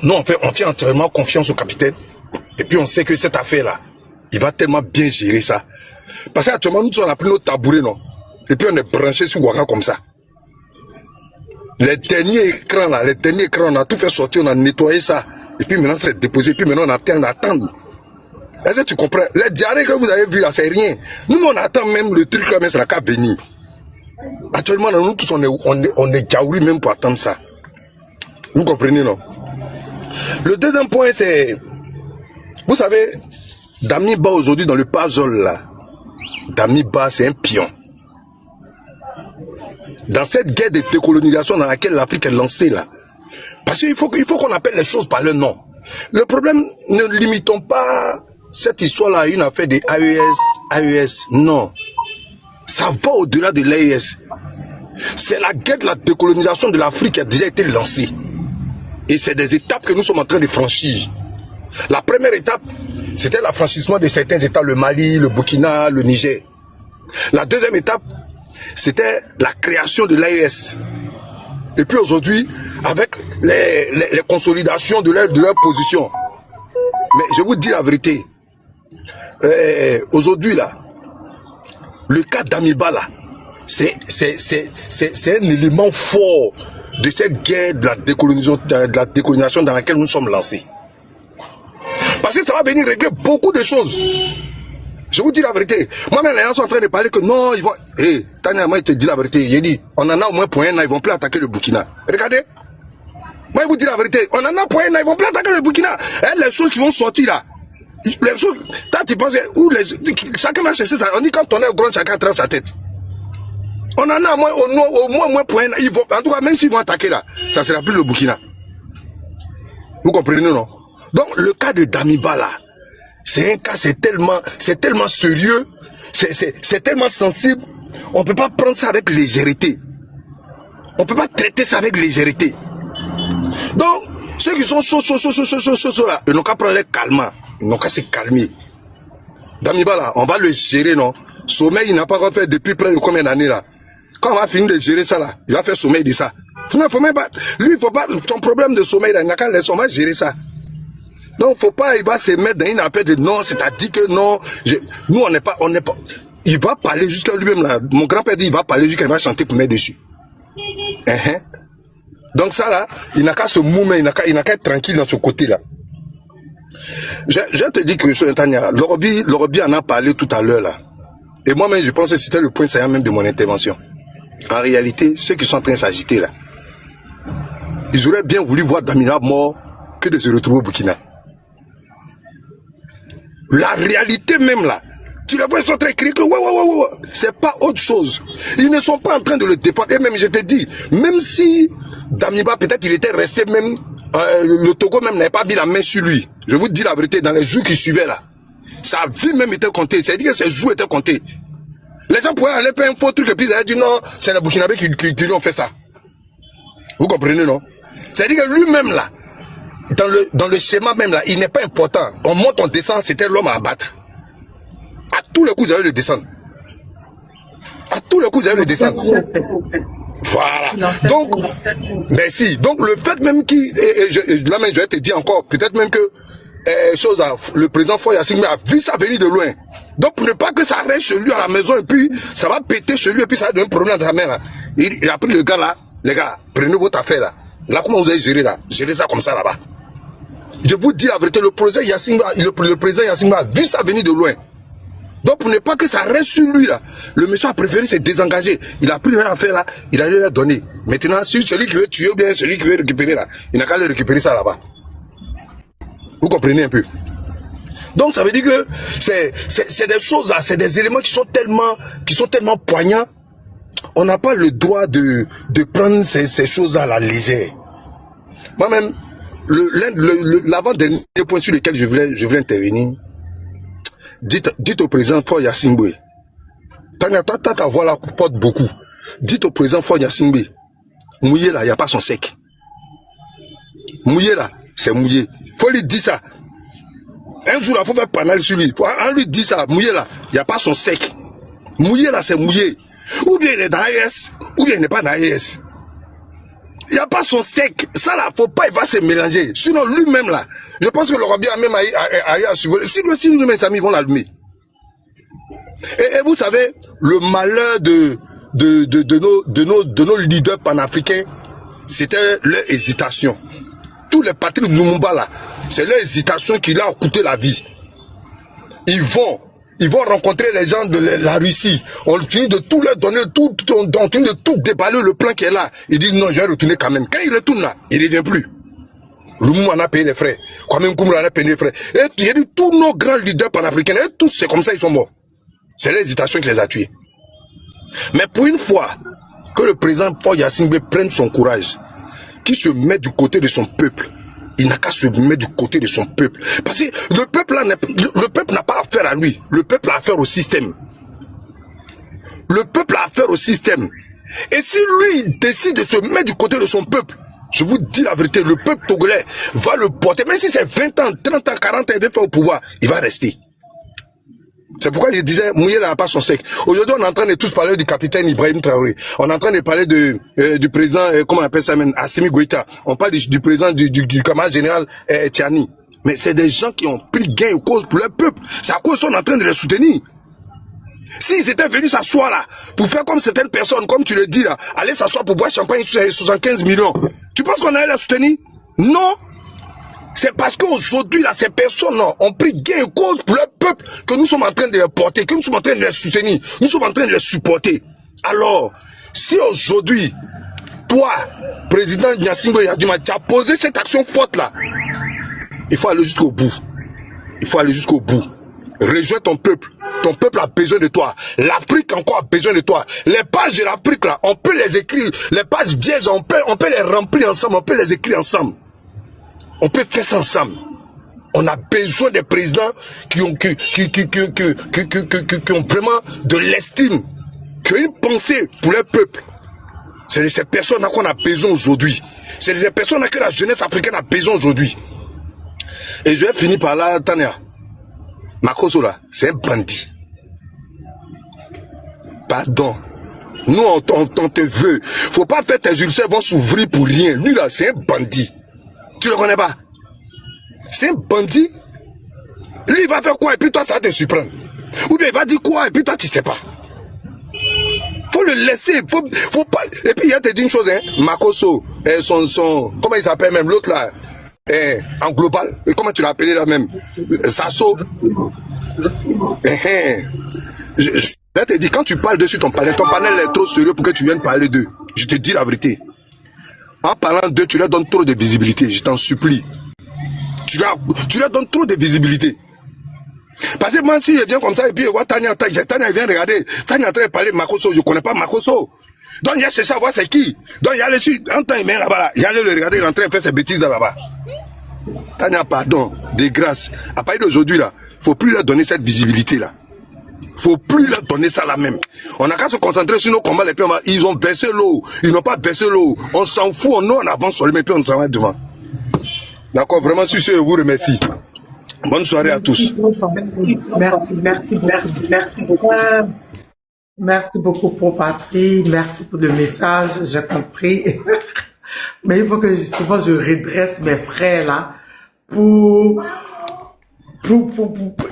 Speaker 7: nous, on fait entièrement confiance au capitaine. Et puis, on sait que cette affaire-là, il va tellement bien gérer ça. Parce qu'actuellement, nous, on a pris notre tabouret, non? Et puis, on est branché sur Ouaga comme ça. Les derniers écrans, on a tout fait sortir, on a nettoyé ça. Et puis, maintenant, c'est déposé. Et puis, maintenant, on attend. Est-ce que tu comprends? Les diarrhées que vous avez vues là, c'est rien. Nous, on attend même le truc là, mais c'est la qu'à venir. Actuellement, nous tous, on est gaouri même pour attendre ça. Vous comprenez, non? Le deuxième point, c'est... Vous savez, Damiba aujourd'hui dans le Pazol là, Damiba c'est un pion. Dans cette guerre de décolonisation dans laquelle l'Afrique est lancée là. Parce qu'il faut qu'on appelle les choses par leur nom. Le problème, ne limitons pas cette histoire là à une affaire des AES, non. Ça va au-delà de l'AES. C'est la guerre de la décolonisation de l'Afrique qui a déjà été lancée. Et c'est des étapes que nous sommes en train de franchir. La première étape, c'était l'affranchissement de certains États, le Mali, le Burkina, le Niger. La deuxième étape, c'était la création de l'AES. Et puis aujourd'hui, avec les consolidations de leur position. Mais je vous dis la vérité. Aujourd'hui, là, le cas d'Amiba, là, c'est un élément fort de cette guerre de la décolonisation dans laquelle nous sommes lancés. Parce que ça va venir régler beaucoup de choses. Je vous dis la vérité. Moi-même, les gens sont en train de parler que non, ils vont... Tania, moi, je te dis la vérité. J'ai dit, on en a au moins pour un an, ils vont plus attaquer le Burkina. Regardez. Moi, je vous dis la vérité. On en a pour un an, ils vont plus attaquer le Burkina. Et les choses qui vont sortir là. Les choses... Tu penses que... Chacun va chercher ça. On dit quand on est grand, chacun trace sa tête. On en a au moins pour un an. Ils vont, en tout cas, même s'ils vont attaquer là, ça ne sera plus le Burkina. Vous comprenez, non? Donc, le cas de Damiba, là, c'est un cas, c'est tellement sérieux, c'est tellement sensible, on ne peut pas prendre ça avec légèreté. On ne peut pas traiter ça avec légèreté. Donc, ceux qui sont chauds là, ils n'ont qu'à prendre les calmants, ils n'ont qu'à se calmer. Damiba, là, on va le gérer, non? Sommeil, il n'a pas encore fait depuis près de combien d'années, là? Quand on va finir de gérer ça, là, il va faire sommeil de ça. Non, faut même pas, lui, il faut pas, ton problème de sommeil, là, il n'a qu'à laisser, on va gérer ça. Donc, faut pas, il va se mettre dans une appel de non, c'est-à-dire que non, nous, on n'est pas, il va parler jusqu'à lui-même, là. Mon grand-père dit, il va parler jusqu'à, il va chanter pour mettre dessus. Donc, ça, là, il n'a qu'à se moumer, il n'a qu'à être tranquille dans ce côté-là. Je te dis que, M. Tania, Lorobi en a parlé tout à l'heure, là. Et moi-même, je pense que c'était le point saillant même de mon intervention. En réalité, ceux qui sont en train de s'agiter, là, ils auraient bien voulu voir Damiba mort que de se retrouver au Burkina. La réalité même là, tu les vois, ils sont très criés que c'est pas autre chose. Ils ne sont pas en train de le défendre. Et même, je te dis, même si Damiba, peut-être il était resté même, le Togo même n'avait pas mis la main sur lui. Je vous dis la vérité, dans les jours qui suivaient là, sa vie même était comptée. C'est-à-dire que ses jours étaient comptés. Les gens pouvaient aller faire un faux truc et puis ils allaient dire non, c'est les Burkinabés qui lui ont fait ça. Vous comprenez, non? C'est-à-dire que lui-même là, dans le schéma même là, il n'est pas important. On monte, on descend, c'était l'homme à abattre. À tous les coups, vous allez le descendre. À tous les coups, vous allez le descendre. Voilà. Donc, merci. Donc, le fait même là même, je vais te dire encore, peut-être même que le président Faure Gnassingbé a vu ça venir de loin. Donc, pour ne pas que ça reste chez lui à la maison et puis ça va péter chez lui et puis ça va donner un problème dans sa main là. Il a pris le gars là, les gars, prenez votre affaire là. Là, comment vous allez gérer là? Gérez ça comme ça là-bas. Je vous dis la vérité, le président Gnassingbé a vu ça venir de loin. Donc pour ne pas que ça reste sur lui là, le monsieur a préféré se désengager. Il a pris l'affaire là, il allait la donner. Maintenant, si celui qui veut tuer ou bien celui qui veut récupérer là, il n'a qu'à le récupérer ça là-bas. Vous comprenez un peu? Donc ça veut dire que c'est des choses là, c'est des éléments qui sont tellement poignants. On n'a pas le droit de prendre ces choses là à la légère. Moi-même, l'avant-dernier point sur lequel je voulais intervenir, dites au président Faure Gnassingbé, ta voix là porte beaucoup. Dites au président Faure Gnassingbé, mouillé là, il n'y a pas son sec. Mouillé là, c'est mouillé. Faut lui dire ça. Un jour là, il faut faire panel sur lui. On lui dit ça, mouillé là, il n'y a pas son sec. Mouillé là, c'est mouillé. Ou bien il est dans AES, ou bien il n'est pas dans AES. Il n'y a pas son sec. Ça là, faut pas, il va se mélanger. Sinon lui-même là, je pense que le Robien a même ailleurs à suivre. Si nous-mêmes, les amis, vont l'allumer. Et vous savez, le malheur de nos leaders panafricains, c'était leur hésitation. Tous les partis de Lumumba là, c'est leur hésitation qui leur a coûté la vie. Ils vont rencontrer les gens de la Russie. On finit de tout leur donner, on finit de tout déballer le plan qui est là. Ils disent non, je vais retourner quand même. Quand ils retournent là, ils ne reviennent plus. Lumumba en a payé les frais. Kwame Nkrumah en a payé les frais. Et il y a dit tous nos grands leaders panafricains, et tous c'est comme ça ils sont morts. C'est l'hésitation qui les a tués. Mais pour une fois que le président Faure Gnassingbé prenne son courage, qu'il se met du côté de son peuple, il n'a qu'à se mettre du côté de son peuple. Parce que le peuple n'a pas affaire à lui. Le peuple a affaire au système. Le peuple a affaire au système. Et si lui il décide de se mettre du côté de son peuple, je vous dis la vérité, le peuple togolais va le porter. Même si c'est 20 ans, 30 ans, 40 ans, il va faire au pouvoir, il va rester. C'est pourquoi je disais, mouillé n'a pas son sec. Aujourd'hui, on est en train de tous parler du capitaine Ibrahim Traoré. On est en train de parler du président, comment on appelle ça, Assimi Goïta. On parle du président du camarade général Tiani. Mais c'est des gens qui ont pris gain et cause pour leur peuple. C'est à cause qu'on est en train de les soutenir. S'ils étaient venus s'asseoir là, pour faire comme certaines personnes, comme tu le dis là, aller s'asseoir pour boire champagne sur 75 millions, tu penses qu'on allait les soutenir? Non. C'est parce qu'aujourd'hui, là, ces personnes là, ont pris gain et cause pour leur peuple que nous sommes en train de les porter, que nous sommes en train de les soutenir, nous sommes en train de les supporter. Alors, si aujourd'hui, toi, président Gnassingbé Yadima, tu as posé cette action forte là, il faut aller jusqu'au bout. Il faut aller jusqu'au bout. Rejoins ton peuple. Ton peuple a besoin de toi. L'Afrique encore a besoin de toi. Les pages de l'Afrique là, on peut les écrire. Les pages vierges, on peut les remplir ensemble, on peut les écrire ensemble. On peut faire ça ensemble. On a besoin des présidents qui ont vraiment de l'estime, qui ont une pensée pour le peuple. C'est de ces personnes-là qu'on a besoin aujourd'hui. C'est de ces personnes-là que la jeunesse africaine a besoin aujourd'hui. Et je vais finir par là, Tania. Makosso là, c'est un bandit. Pardon. Nous, on te veut. Faut pas faire tes yeux vont s'ouvrir pour rien. Lui là, c'est un bandit. Tu le connais pas? C'est un bandit. Lui, il va faire quoi et puis toi, ça va te surprendre. Ou bien il va dire quoi et puis toi, tu sais pas. Faut le laisser. Faut pas. Et puis il y a te dit une chose, hein. Makosso, comment il s'appelle même l'autre là, en global. Et comment tu l'as appelé là même? Sasso. Je te dis, quand tu parles dessus ton panel est trop sérieux pour que tu viennes parler d'eux. Je te dis la vérité. En parlant d'eux, tu leur donnes trop de visibilité. Je t'en supplie. Tu leur donnes trop de visibilité. Parce que moi, si je viens comme ça et puis je vois Tania vient regarder. Tania est en train de parler de Makosso. Je ne connais pas Makosso. Donc il y a cherché à voir c'est qui. Donc il y a le suite. En temps il met là-bas. Là. Il y a le regarder, il est en train de faire ses bêtises là-bas. Tania, pardon, de grâce. À partir d'aujourd'hui, là, il ne faut plus leur donner cette visibilité-là. Il ne faut plus leur donner ça là même. On n'a qu'à se concentrer sur nos combats. Et puis ils ont baissé l'eau. Ils n'ont pas baissé l'eau. On s'en fout. Nous, on avance sur le mais puis on travaille devant. D'accord, vraiment, sur ce, je vous remercie. Bonne soirée à tous.
Speaker 1: Merci beaucoup. Merci beaucoup pour Patrick. Merci pour le message. J'ai compris. Mais il faut que souvent je redresse mes frères là pour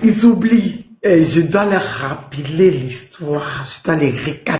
Speaker 1: ils oublient. Et je dois leur rappeler l'histoire. Je dois les récapituler.